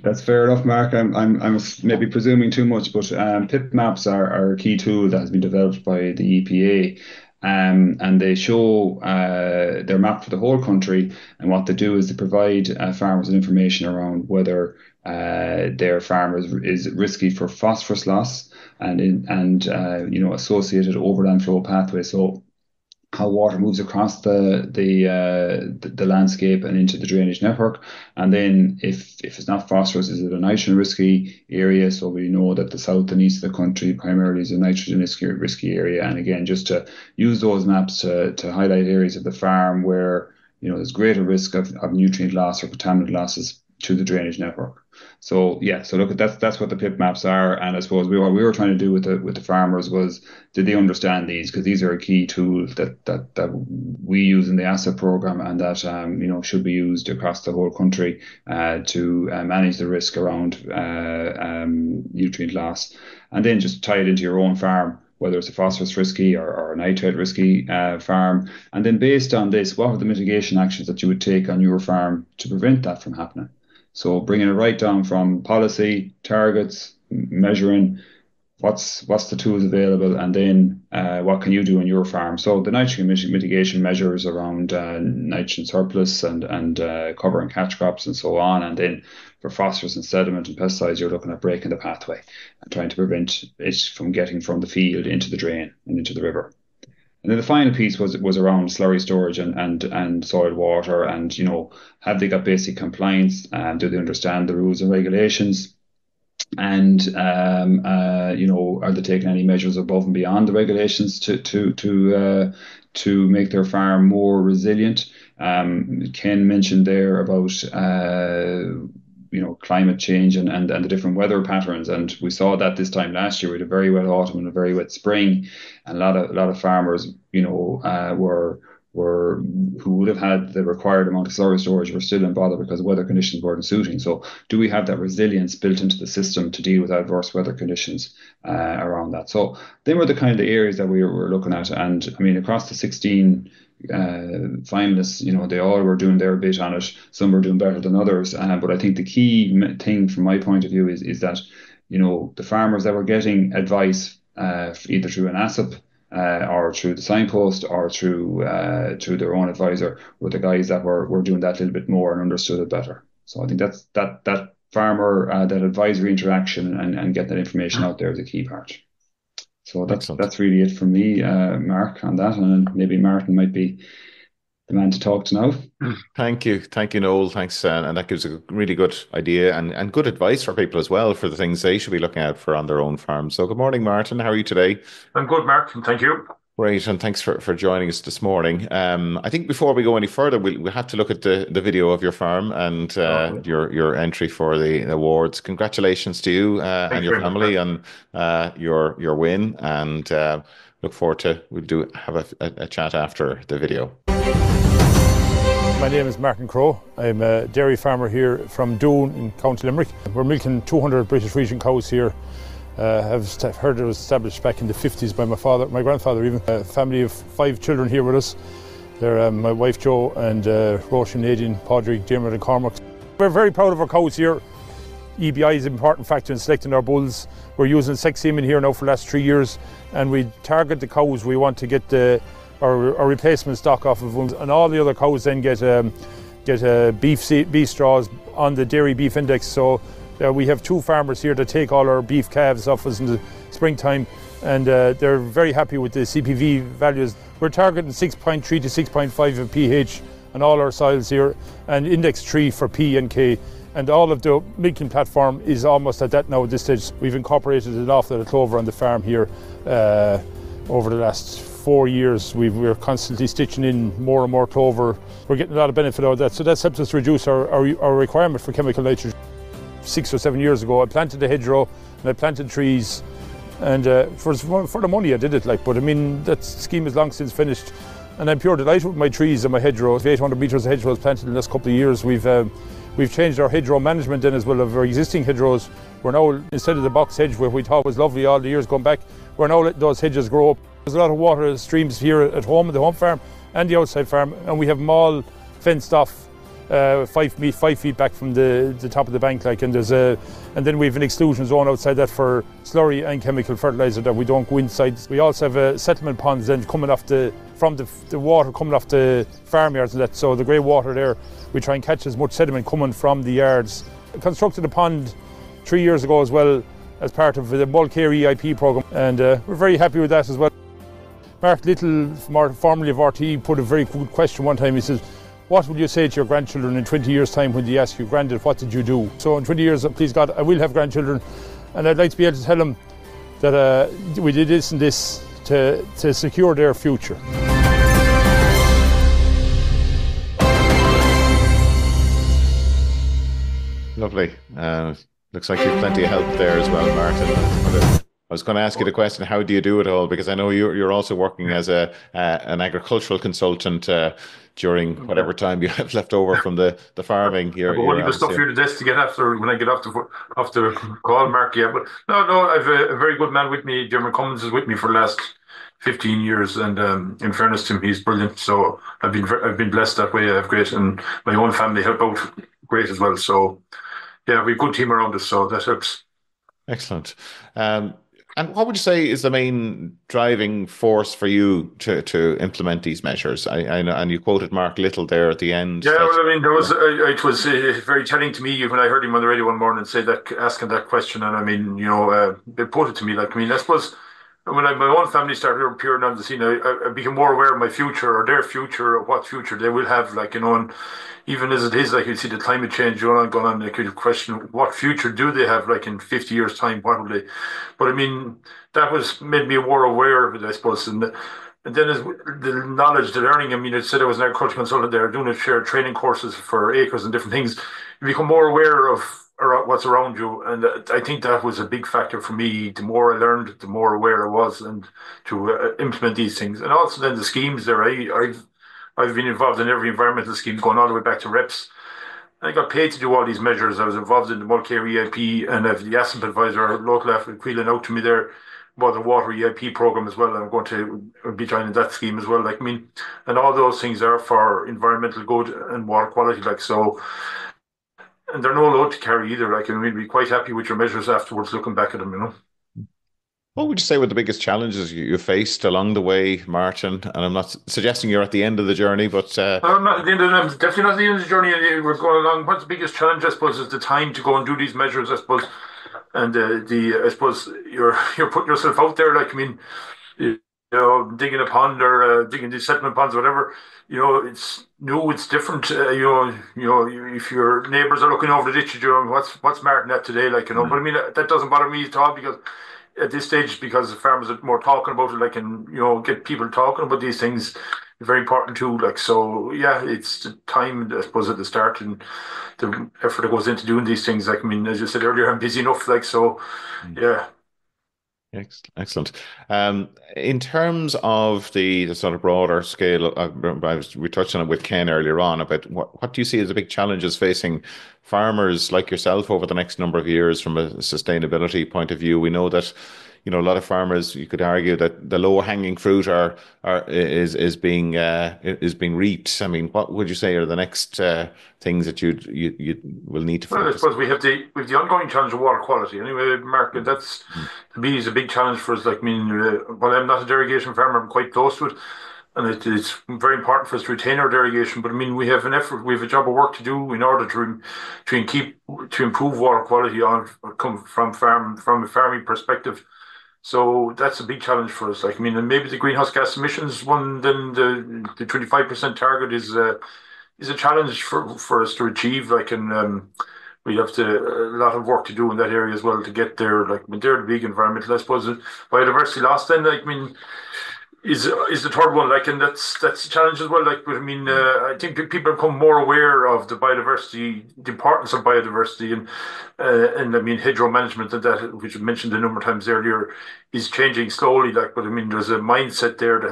Speaker 6: That's fair enough, Mark. I'm maybe presuming too much, but pit maps are a key tool that has been developed by the EPA. And they show their map for the whole country, and what they do is they provide farmers with information around whether their farm is risky for phosphorus loss and associated overland flow pathways. So how water moves across the landscape and into the drainage network, and then if it's not phosphorus, is it a nitrogen risky area? So we know that the south and east of the country primarily is a nitrogen risky area, and again, just to use those maps to highlight areas of the farm where there's greater risk of nutrient loss or contaminant losses to the drainage network. So look, that's what the PIP maps are, and I suppose what we were trying to do with the farmers was, did they understand these? Because these are a key tool that we use in the ASSAP program, and that should be used across the whole country to manage the risk around nutrient loss, and then just tie it into your own farm, whether it's a phosphorus risky or a nitrate risky farm, and then based on this, what are the mitigation actions that you would take on your farm to prevent that from happening? So bringing it right down from policy, targets, measuring, what's the tools available, and then what can you do on your farm? So the nitrogen mitigation measures around nitrogen surplus and cover and catch crops and so on, and then for phosphorus and sediment and pesticides, you're looking at breaking the pathway and trying to prevent it from getting from the field into the drain and into the river. And then the final piece was around slurry storage and soil water, and have they got basic compliance? Do they understand the rules and regulations? And are they taking any measures above and beyond the regulations to make their farm more resilient? Ken mentioned there about climate change and the different weather patterns, and we saw that this time last year. We had a very wet autumn and a very wet spring, and a lot of farmers were who would have had the required amount of storage were still in bother because weather conditions weren't suiting. So do we have that resilience built into the system to deal with adverse weather conditions around that? So they were the kind of the areas that we were looking at. And I mean, across the 16 finalists, you know, they all were doing their bit on it. Some were doing better than others. But I think the key thing from my point of view is that, you know, the farmers that were getting advice either through an ASSAP or through the Signpost or through their own advisor were the guys that were doing that a little bit more and understood it better. So I think that's that farmer, that advisory interaction and getting that information out there is a key part. So that's really it from me, Mark, on that. And maybe Martin might be the man to talk to now.
Speaker 1: Thank you, Noel. Thanks, and that gives a really good idea and good advice for people as well for the things they should be looking out for on their own farms. So, good morning, Martin. How are you today?
Speaker 8: I'm good, Mark, and thank you.
Speaker 1: Great, and thanks for joining us this morning. I think before we go any further, we'll have to look at the video of your farm and your entry for the awards. Congratulations to you and your family on your win, and look forward to we'll have a chat after the video.
Speaker 9: My name is Martin Crowe. I'm a dairy farmer here from Doon in County Limerick. We're milking 200 British region cows here. I've heard it was established back in the 50s by my grandfather even. A family of 5 children here with us. They're my wife Jo and Roisin, Nadine, Padraig, Dermot and Cormac. We're very proud of our cows here. EBI is an important factor in selecting our bulls. We're using sex semen here now for the last 3 years, and we target the cows we want to get our replacement stock off of them, and all the other cows then get beef straws on the dairy beef index. So we have 2 farmers here that take all our beef calves off us in the springtime, and they're very happy with the CPV values. We're targeting 6.3 to 6.5 of pH on all our soils here, and index 3 for P and K. And all of the milking platform is almost at that now at this stage. We've incorporated an awful lot of clover on the farm here over the last 4 years. We're constantly stitching in more and more clover. We're getting a lot of benefit out of that. So that's helped us reduce our requirement for chemical nitrogen. 6 or 7 years ago, I planted a hedgerow and I planted trees. And for the money I did it, but I mean, that scheme is long since finished. And I'm pure delighted with my trees and my hedgerows. 800 metres of hedgerows planted in the last couple of years. We've changed our hedgerow management then as well of our existing hedgerows. We're now, instead of the box hedge where we thought was lovely all the years going back, we're now letting those hedges grow up. There's a lot of water streams here at home, at the home farm and the outside farm, and we have them all fenced off 5 feet back from the top of the bank, and then we have an exclusion zone outside that for slurry and chemical fertiliser that we don't go inside. We also have a settlement ponds then coming off from the water coming off the farmyards and that. So the grey water there, we try and catch as much sediment coming from the yards. I constructed a pond 3 years ago as well as part of the Mulcare EIP programme, and we're very happy with that as well. Mark Little, formerly of RT, put a very good question one time. He says, what will you say to your grandchildren in 20 years' time when they ask you, Grandad, what did you do? So in 20 years, please God, I will have grandchildren, and I'd like to be able to tell them that we did this and this to secure their future.
Speaker 1: Lovely. Looks like you've plenty of help there as well, Martin. I was going to ask you the question, how do you do it all? Because I know you're also working as an agricultural consultant during whatever time you have left over from the farming.
Speaker 8: I've only got stuff here to desk to get after when I get off the call, Mark. Yeah, but no, I've a very good man with me. Dermot Cummins is with me for the last 15 years, and in fairness to him, he's brilliant. So I've been blessed that way. I have great, and my own family help out great as well. So yeah, we have a good team around us, so that helps.
Speaker 1: Excellent. And what would you say is the main driving force for you to implement these measures? I know, and you quoted Mark Little there at the end.
Speaker 8: Yeah, well, I mean, there was it was very telling to me when I heard him on the radio one morning say that, asking that question, and I mean, they put it to me like, I mean, I suppose when my own family started appearing on the scene, I became more aware of my future or their future, or what future they will have, and even as it is, you see the climate change going on, you question what future do they have, in 50 years' time, what will they? But I mean, that made me more aware of it, I suppose. And then as the knowledge, the learning, I mean, it said I was an agricultural consultant there, doing shared training courses for acres and different things. You become more aware of what's around you, and I think that was a big factor for me. The more I learned, the more aware I was, and to implement these things. And also then the schemes there, I've been involved in every environmental scheme going all the way back to reps. I got paid to do all these measures. I was involved in the Mulcair EIP, and I have the ASSAP advisor, local wheeling out to me there about the water EIP program as well. I'm going to be joining that scheme as well. And all those things are for environmental good and water quality. And they're no load to carry either. We'd be quite happy with your measures afterwards, looking back at them.
Speaker 1: What would you say were the biggest challenges you faced along the way, Martin? And I'm not suggesting you're at the end of the journey, but
Speaker 8: I'm not at the end of the, definitely not at the end of the journey. We're going along. What's the biggest challenge, I suppose, is the time to go and do these measures, I suppose. And I suppose you're putting yourself out there. Digging a pond or digging these settlement ponds, whatever. It's new, it's different. If your neighbours are looking over the ditch, what's Martin at today? But I mean, that doesn't bother me at all, because at this stage, because the farmers are more talking about it, and get people talking about these things is very important too. So yeah, it's the time, I suppose, at the start, and the effort that goes into doing these things. I mean, as you said earlier, I'm busy enough. Yeah.
Speaker 1: Excellent. In terms of the sort of broader scale, we touched on it with Ken earlier on about what do you see as the big challenges facing farmers like yourself over the next number of years from a sustainability point of view? We know that a lot of farmers, you could argue that the lower hanging fruit is being reaped. I mean, what would you say are the next things that you will need to focus?
Speaker 8: Well, I suppose we have the ongoing challenge of water quality. Anyway, Mark, that's to me is a big challenge for us. Well, I'm not a derogation farmer. I'm quite close to it, and it's very important for us to retain our derogation. But I mean, we have an effort, we have a job of work to do in order to improve water quality from a farming perspective. So that's a big challenge for us. And maybe the greenhouse gas emissions one, then the 25% target is a challenge for us to achieve. We have a lot of work to do in that area as well to get there. They're the big environmental, I suppose. Biodiversity loss then, is the third one, and that's a challenge as well. But I mean, I think people become more aware of the importance of biodiversity, and I mean, hedgerow management and that, which I mentioned a number of times earlier, is changing slowly. But I mean, there's a mindset there that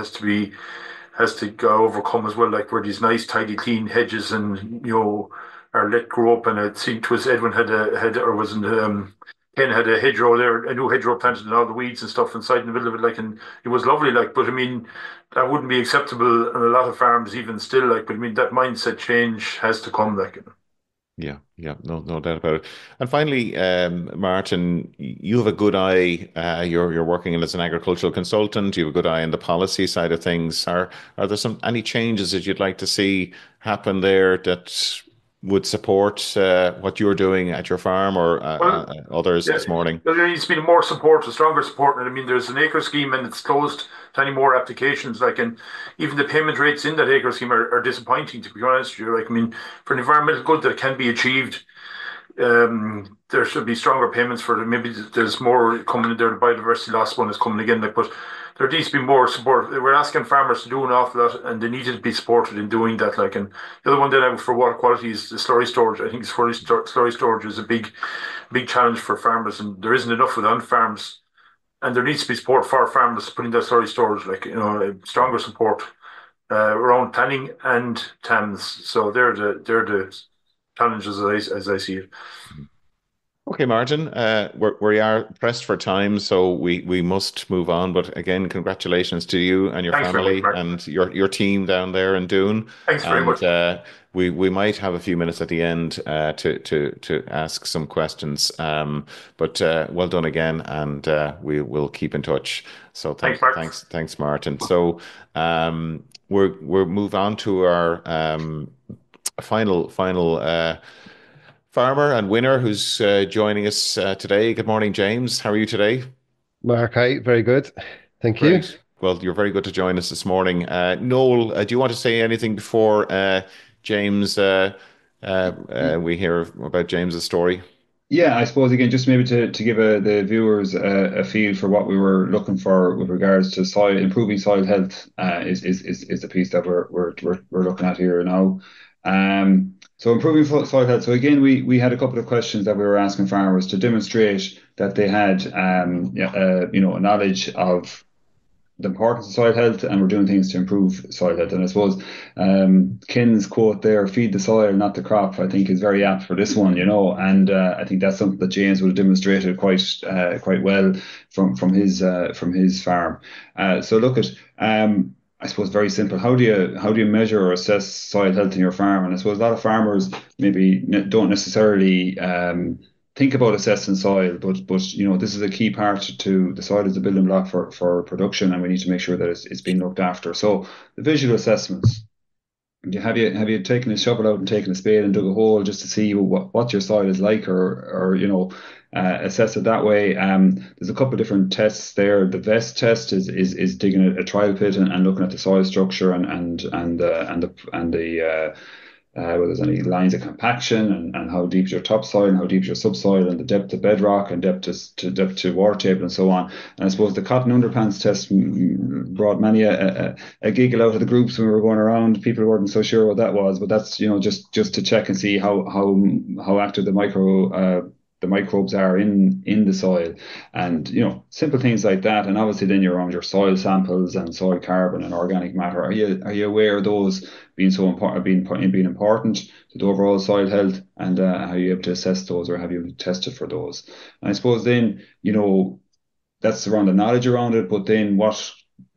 Speaker 8: has to go overcome as well. Where these nice, tidy, clean hedges and are let grow up. And it seemed to us Edwin Ken had a hedgerow there, a new hedgerow planted, and all the weeds and stuff inside in the middle of it, and it was lovely. But I mean, that wouldn't be acceptable on a lot of farms even still. But I mean, that mindset change has to come.
Speaker 1: Yeah, no doubt about it. And finally, Martin, you have a good eye. You're working as an agricultural consultant. You have a good eye on the policy side of things. Are there any changes that you'd like to see happen there that would support what you're doing at your farm or others this morning?
Speaker 8: Well, there needs to be more support, a stronger support. And I mean, there's an acre scheme and it's closed to any more applications. And even the payment rates in that acre scheme are disappointing, to be honest with you. I mean, for an environmental good that can be achieved, there should be stronger payments for it. Maybe there's more coming in there. The biodiversity loss one is coming again. But there needs to be more support. We're asking farmers to do an awful lot, and they need to be supported in doing that. And the other one then for water quality is the slurry storage. I think slurry storage is a big challenge for farmers, and there isn't enough of it on farms. And there needs to be support for farmers putting that slurry storage, stronger support around planning and TAMs. So they're the challenges as I see it.
Speaker 1: Okay, Martin, we are pressed for time, so we must move on. But again, congratulations to you and your family and your team down there in Doon.
Speaker 8: Thanks very much.
Speaker 1: We might have a few minutes at the end to ask some questions. But well done again, and we will keep in touch. So thanks, Martin. So we'll move on to our final farmer and winner who's joining us today. Good morning, James. How are you today?
Speaker 10: Mark, hi. Very good. Thank you.
Speaker 1: Well, you're very good to join us this morning. Noel, do you want to say anything before James, we hear about James's story?
Speaker 6: Yeah, I suppose again, just maybe to give the viewers a feel for what we were looking for with regards to improving soil health is the piece that we're looking at here now. So improving soil health. So again, we had a couple of questions that we were asking farmers to demonstrate that they had a knowledge of the importance of soil health, and we're doing things to improve soil health. And I suppose Ken's quote there, "Feed the soil, not the crop," I think is very apt for this one, and I think that's something that James would have demonstrated quite well from his farm. So look at I suppose very simple. How do you measure or assess soil health in your farm? And I suppose a lot of farmers maybe don't necessarily think about assessing soil, but this is a key part to the soil is a building block for production, and we need to make sure that it's being looked after. So the visual assessments. Have you taken a shovel out and taken a spade and dug a hole just to see what your soil is like, or assess it that way? There's a couple of different tests there. The VEST test is digging a trial pit and looking at the soil structure and the whether there's any lines of compaction and how deep is your topsoil and how deep is your subsoil and the depth of bedrock and depth to water table and so on. And I suppose the cotton underpants test brought many a giggle out of the groups when we were going around. People weren't so sure what that was, but that's just to check and see how active the microbes are in the soil, and simple things like that. And obviously then you're around your soil samples and soil carbon and organic matter. Are you aware of those being so important, being important to the overall soil health, and are you able to assess those, or have you tested for those? And I suppose then that's around the knowledge around it, but then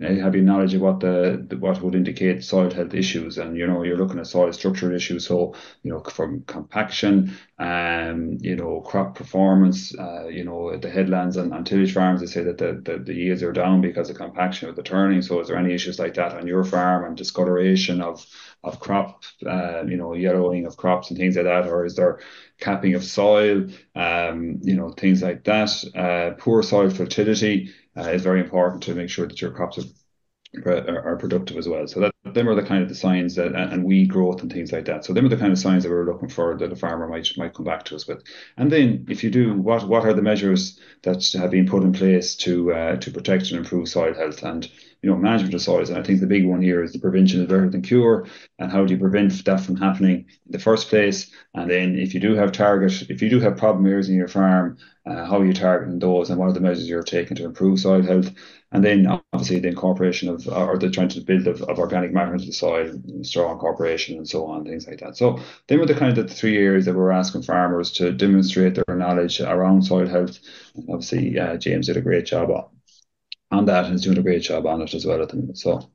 Speaker 6: have you knowledge of what would indicate soil health issues? And you're looking at soil structural issues, so from compaction, crop performance, the headlands and tillage farms, they say that the yields are down because of compaction of the turning. So is there any issues like that on your farm, and discoloration of crop, yellowing of crops and things like that, or is there capping of soil, things like that? Poor soil fertility is very important to make sure that your crops are productive as well. So them are the kind of the signs that, and weed growth and things like that. So them are the kind of signs that we're looking for that a farmer might come back to us with. And then if you do, what are the measures that have been put in place to protect and improve soil health and management of soils? And I think the big one here is the prevention is better than cure. And how do you prevent that from happening in the first place? And then if you do have problem areas in your farm, how are you targeting those, and what are the measures you're taking to improve soil health? And then obviously the incorporation of, or the trying to build of organic matter into the soil, straw incorporation and so on, things like that. So they were the kind of the three areas that we're asking farmers to demonstrate their knowledge around soil health. And obviously James did a great job on that, and is doing a great job on it as well at the minute. So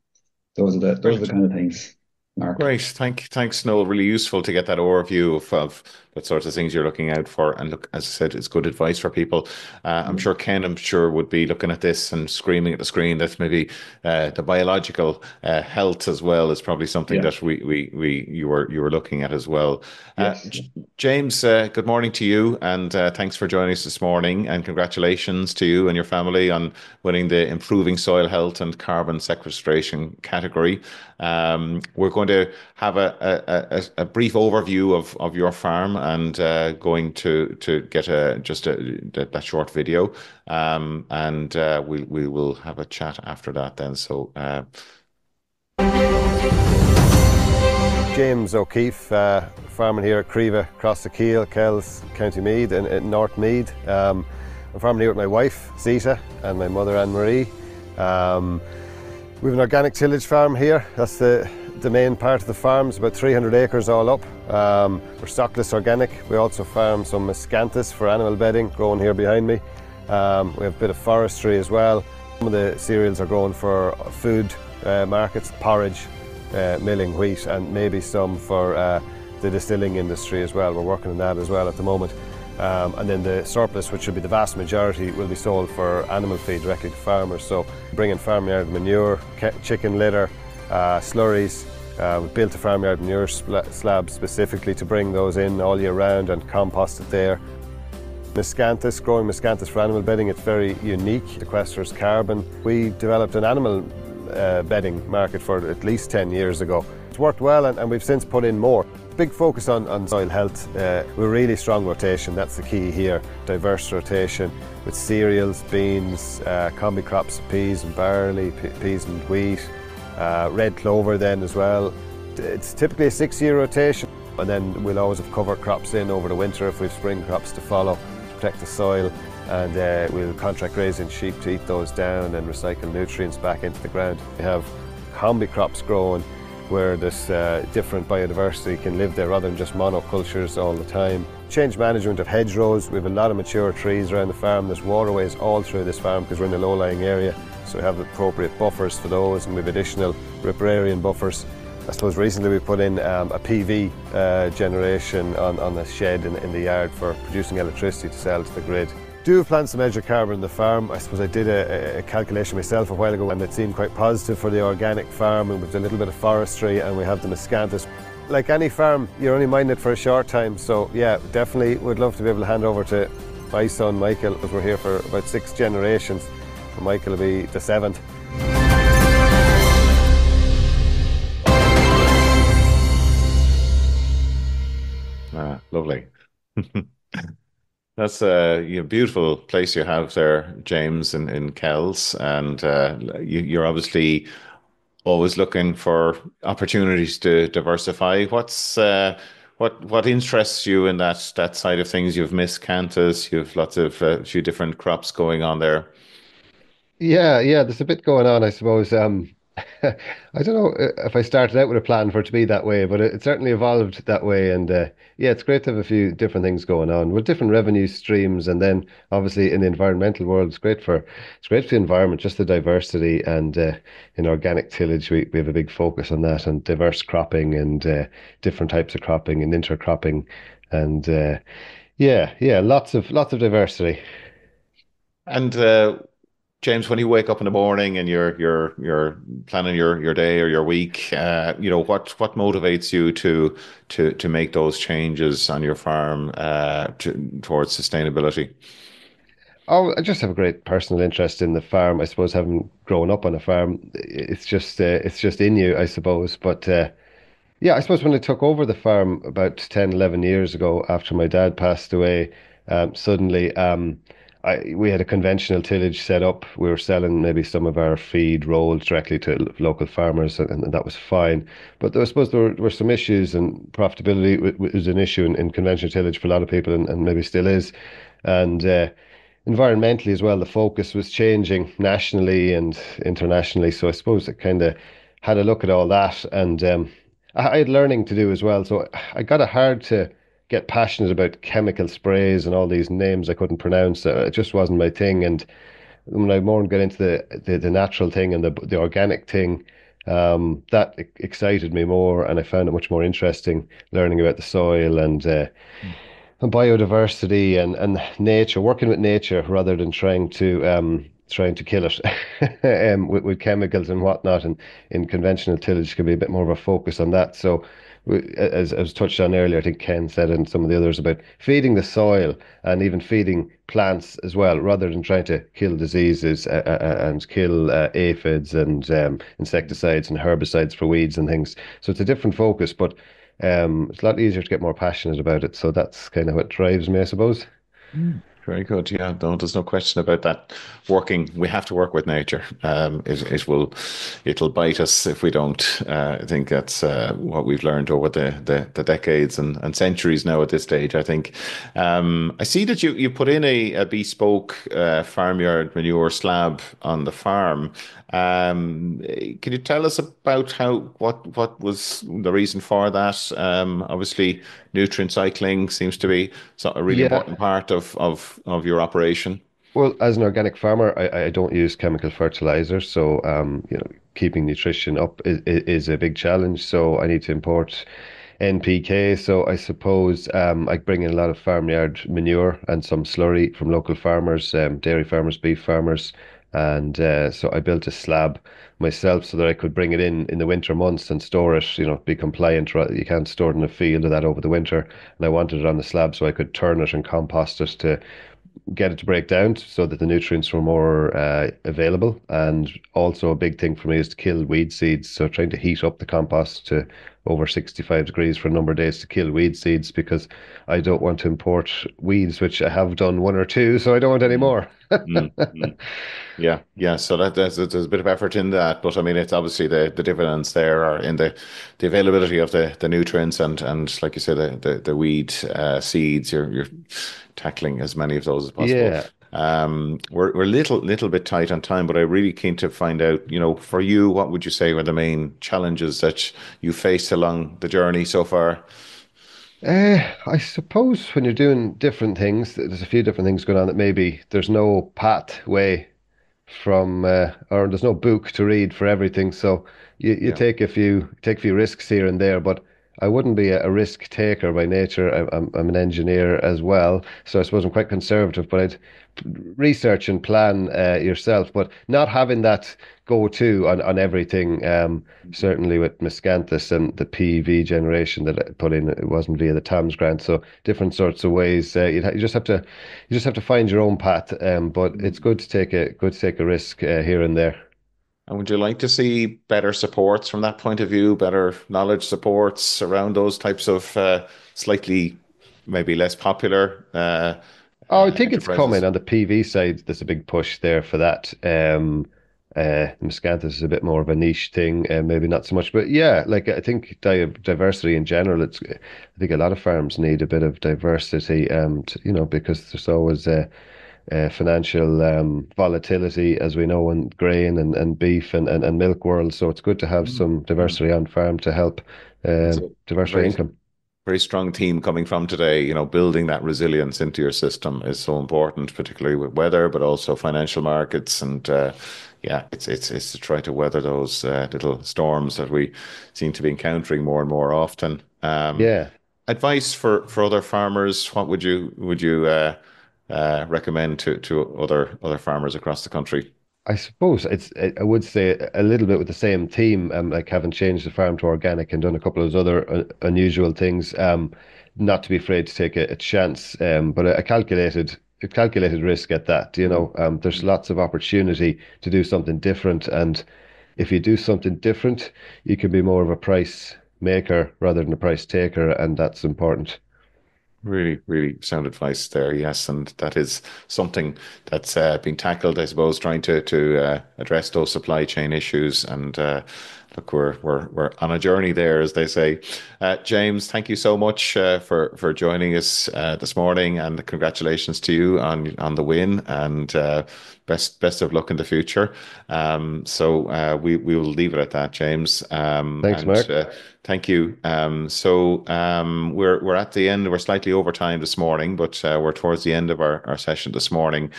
Speaker 6: those are the kind of things, Mark.
Speaker 1: Great, thanks, Noel. Really useful to get that overview of the sorts of things you're looking out for. And look, as I said, it's good advice for people. I'm sure Ken, would be looking at this and screaming at the screen that maybe the biological health as well is probably something that you were looking at as well. Yes. James, good morning to you, and thanks for joining us this morning, and congratulations to you and your family on winning the Improving Soil Health and Carbon Sequestration category. We're going to have a brief overview of your farm, and going to get that short video, and we will have a chat after that then. So
Speaker 10: James O'Keefe, farming here at Crowe, across the Gill, Kells, County Meath, in North Meath. I'm farming here with my wife Zita and my mother Anne Marie. We have an organic tillage farm here. That's the main part of the farm. It's about 300 acres all up. We're stockless organic. We also farm some miscanthus for animal bedding, growing here behind me. We have a bit of forestry as well. Some of the cereals are grown for food markets, porridge, milling wheat, and maybe some for the distilling industry as well. We're working on that as well at the moment. And then the surplus, which will be the vast majority, will be sold for animal feed directly to farmers. So bringing farmyard manure, chicken litter, slurries. We built a farmyard manure slab specifically to bring those in all year round and compost it there. Miscanthus, growing miscanthus for animal bedding, it's very unique. It sequesters carbon. We developed an animal bedding market for at least 10 years ago. It's worked well, and we've since put in more. Big focus on soil health. We're really strong rotation, that's the key here. Diverse rotation with cereals, beans, combi crops, peas and barley, peas and wheat, red clover then as well. It's typically a 6-year rotation, and then we'll always have cover crops in over the winter if we've spring crops to follow, to protect the soil. and we'll contract grazing sheep to eat those down and recycle nutrients back into the ground. We have combi crops growing where this different biodiversity can live there rather than just monocultures all the time. Change management of hedgerows. We have a lot of mature trees around the farm. There's waterways all through this farm because we're in a low-lying area, so we have appropriate buffers for those, and we have additional riparian buffers. I suppose recently we put in a PV generation on the shed in the yard for producing electricity to sell to the grid. Do have plans to measure carbon in the farm. I suppose I did a calculation myself a while ago and it seemed quite positive for the organic farm, and with a little bit of forestry, and we have the miscanthus. Like any farm, you're only minding it for a short time, so yeah, definitely would love to be able to hand over to my son Michael, because we're here for about 6 generations, and Michael will be the 7th.
Speaker 1: Lovely. That's a beautiful place you have there, James, in Kells, and you're obviously always looking for opportunities to diversify. What interests you in that side of things? You've miscanthus, you've lots of few different crops going on there.
Speaker 10: Yeah, there's a bit going on, I suppose. I don't know if I started out with a plan for it to be that way, but it certainly evolved that way. And yeah, it's great to have a few different things going on with different revenue streams. And then obviously in the environmental world, it's great for the environment, just the diversity. And in organic tillage, we have a big focus on that, and diverse cropping and different types of cropping and intercropping. And yeah, lots of diversity.
Speaker 1: And James, when you wake up in the morning and you're planning your day or your week, what motivates you to make those changes on your farm towards sustainability?
Speaker 10: Oh, I just have a great personal interest in the farm. I suppose having grown up on a farm, it's just in you, I suppose. But yeah, I suppose when I took over the farm about 10, 11 years ago after my dad passed away, suddenly we had a conventional tillage set up. We were selling maybe some of our feed rolled directly to local farmers, and that was fine. But I suppose there were some issues, and profitability was an issue in conventional tillage for a lot of people, and maybe still is. And environmentally as well, the focus was changing nationally and internationally. So I suppose I kind of had a look at all that, and I had learning to do as well. So I got it hard to get passionate about chemical sprays and all these names I couldn't pronounce. It just wasn't my thing. And when I more got into the natural thing and the organic thing, that excited me more, and I found it much more interesting learning about the soil and biodiversity and nature, working with nature rather than trying to kill it with chemicals and whatnot. And in conventional tillage can be a bit more of a focus on that. So as I was touched on earlier, I think Ken said and some of the others about feeding the soil and even feeding plants as well, rather than trying to kill diseases and kill aphids and insecticides and herbicides for weeds and things. So it's a different focus, but it's a lot easier to get more passionate about it. So that's kind of what drives me, I suppose.
Speaker 1: Very good. Yeah, no, there's no question about that. We have to work with nature. It'll bite us if we don't. I think that's what we've learned over the decades and centuries now at this stage, I think. I see that you put in a bespoke farmyard manure slab on the farm. Can you tell us about what was the reason for that? Obviously, nutrient cycling seems to be a really important part of your operation.
Speaker 10: Well, as an organic farmer, I don't use chemical fertilizers, so keeping nutrition up is a big challenge. So I need to import NPK. So I suppose I bring in a lot of farmyard manure and some slurry from local farmers, dairy farmers, beef farmers. And so I built a slab myself so that I could bring it in the winter months and store it, be compliant. You can't store it in a field of that over the winter. And I wanted it on the slab so I could turn it and compost it to get it to break down so that the nutrients were more available. And also a big thing for me is to kill weed seeds. So trying to heat up the compost to over 65 degrees for a number of days to kill weed seeds, because I don't want to import weeds, which I have done one or two, so I don't want any more.
Speaker 1: Yeah. So there's a bit of effort in that, but I mean, it's obviously the dividends there are in the availability of the nutrients and like you say, the weed seeds. You're tackling as many of those as possible.
Speaker 10: Yeah,
Speaker 1: We're a little bit tight on time, but I'm really keen to find out, for you, what would you say were the main challenges that you faced along the journey so far?
Speaker 10: I suppose when you're doing different things, there's a few different things going on that maybe there's no pathway from or there's no book to read for everything. So you take a few risks here and there, but I wouldn't be a risk taker by nature. I'm an engineer as well, so I suppose I'm quite conservative. But I'd research and plan yourself, but not having that go-to on everything. Certainly with Miscanthus and the PV generation that I put in, it wasn't via the TAMS grant. So different sorts of ways. You just have to find your own path. But it's good to take a risk here and there.
Speaker 1: And would you like to see better supports from that point of view, better knowledge supports around those types of slightly maybe less popular
Speaker 10: I think it's
Speaker 1: enterprises?
Speaker 10: coming on the PV side. There's a big push there for that. Miscanthus is a bit more of a niche thing, maybe not so much. But yeah, like I think diversity in general, I think a lot of farms need a bit of diversity, because there's always financial volatility, as we know, in grain and beef and milk world. So it's good to have some diversity on farm to help diversify income.
Speaker 1: Very strong theme coming from today. Building that resilience into your system is so important, particularly with weather, but also financial markets. And it's to try to weather those little storms that we seem to be encountering more and more often. Advice for other farmers. What would you recommend to other farmers across the country?
Speaker 10: I suppose I would say a little bit with the same theme, like having changed the farm to organic and done a couple of those other unusual things, not to be afraid to take a chance, but a calculated risk at that. There's lots of opportunity to do something different, and if you do something different, you can be more of a price maker rather than a price taker, and that's important.
Speaker 1: Really, really sound advice there. Yes, and that is something that's being tackled, I suppose, trying to address those supply chain issues. And look, we're on a journey there, as they say. James, thank you so much for joining us this morning, and congratulations to you on the win. And best of luck in the future. So we will leave it at that, James.
Speaker 10: Thanks, Mark.
Speaker 1: Thank you. So we're at the end. We're slightly over time this morning, but we're towards the end of our session this morning.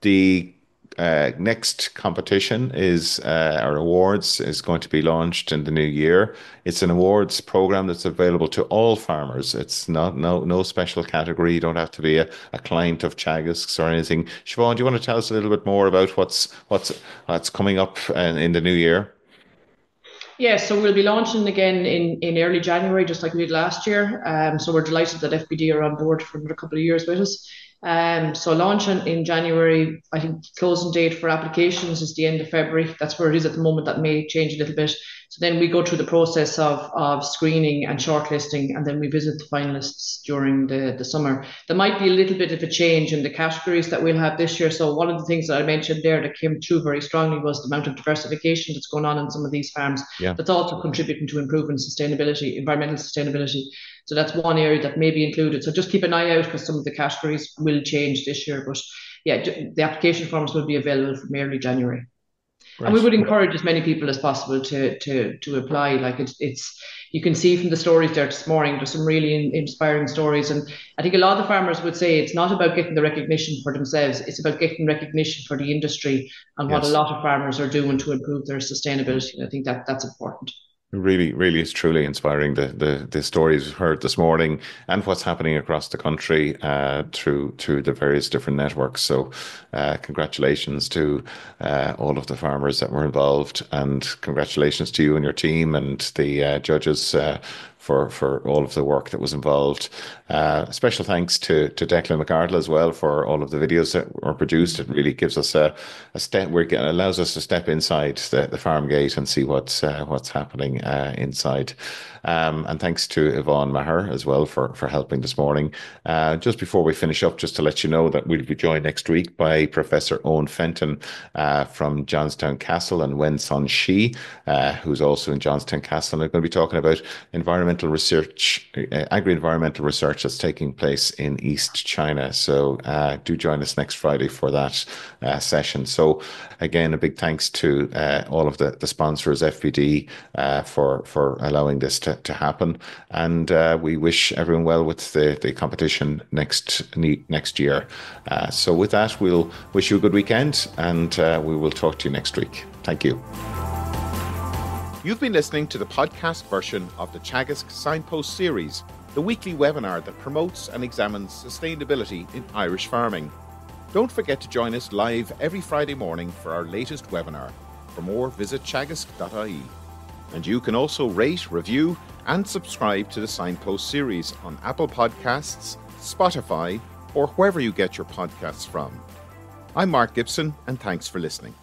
Speaker 1: The next competition is our awards is going to be launched in the new year. It's an awards program that's available to all farmers. It's no special category. You don't have to be a client of Teagasc or anything. Siobhán, do you want to tell us a little bit more about what's coming up in the new year?
Speaker 2: Yes, so we'll be launching again in early January, just like we did last year. So we're delighted that FBD are on board for another couple of years with us. So launching in January. I think closing date for applications is the end of February. That's where it is at the moment. That may change a little bit. So then we go through the process of screening and shortlisting, and then we visit the finalists during the summer. There might be a little bit of a change in the categories that we'll have this year. So one of the things that I mentioned there that came through very strongly was the amount of diversification that's going on in some of these farms.
Speaker 1: Yeah.
Speaker 2: That's also contributing to improving sustainability, environmental sustainability. So that's one area that may be included. So just keep an eye out, because some of the categories will change this year. But yeah, the application forms will be available from early January. Right. And we would encourage as many people as possible to apply. Like it's you can see from the stories there this morning, there's some really inspiring stories. And I think a lot of the farmers would say it's not about getting the recognition for themselves, it's about getting recognition for the industry and what a lot of farmers are doing to improve their sustainability. And I think that's important.
Speaker 1: Really, really is truly inspiring, the stories we've heard this morning and what's happening across the country through the various different networks. So congratulations to all of the farmers that were involved, and congratulations to you and your team and the judges for all of the work that was involved. Special thanks to Declan McArdle as well for all of the videos that were produced. It really gives us a step, allows us to step inside the farm gate and see what's happening inside. And thanks to Yvonne Maher as well for helping this morning. Just before we finish up, just to let you know that we'll be joined next week by Professor Owen Fenton from Johnstown Castle, and Wen Son Shi, who's also in Johnstown Castle. And they're going to be talking about environmental environmental research, agri-environmental research that's taking place in East China. So do join us next Friday for that session. So again, a big thanks to all of the sponsors, FBD, for allowing this to happen. And we wish everyone well with the competition next year. So with that, we'll wish you a good weekend, and we will talk to you next week. Thank you. You've been listening to the podcast version of the Teagasc Signpost Series, the weekly webinar that promotes and examines sustainability in Irish farming. Don't forget to join us live every Friday morning for our latest webinar. For more, visit teagasc.ie. And you can also rate, review, and subscribe to the Signpost Series on Apple Podcasts, Spotify, or wherever you get your podcasts from. I'm Mark Gibson, and thanks for listening.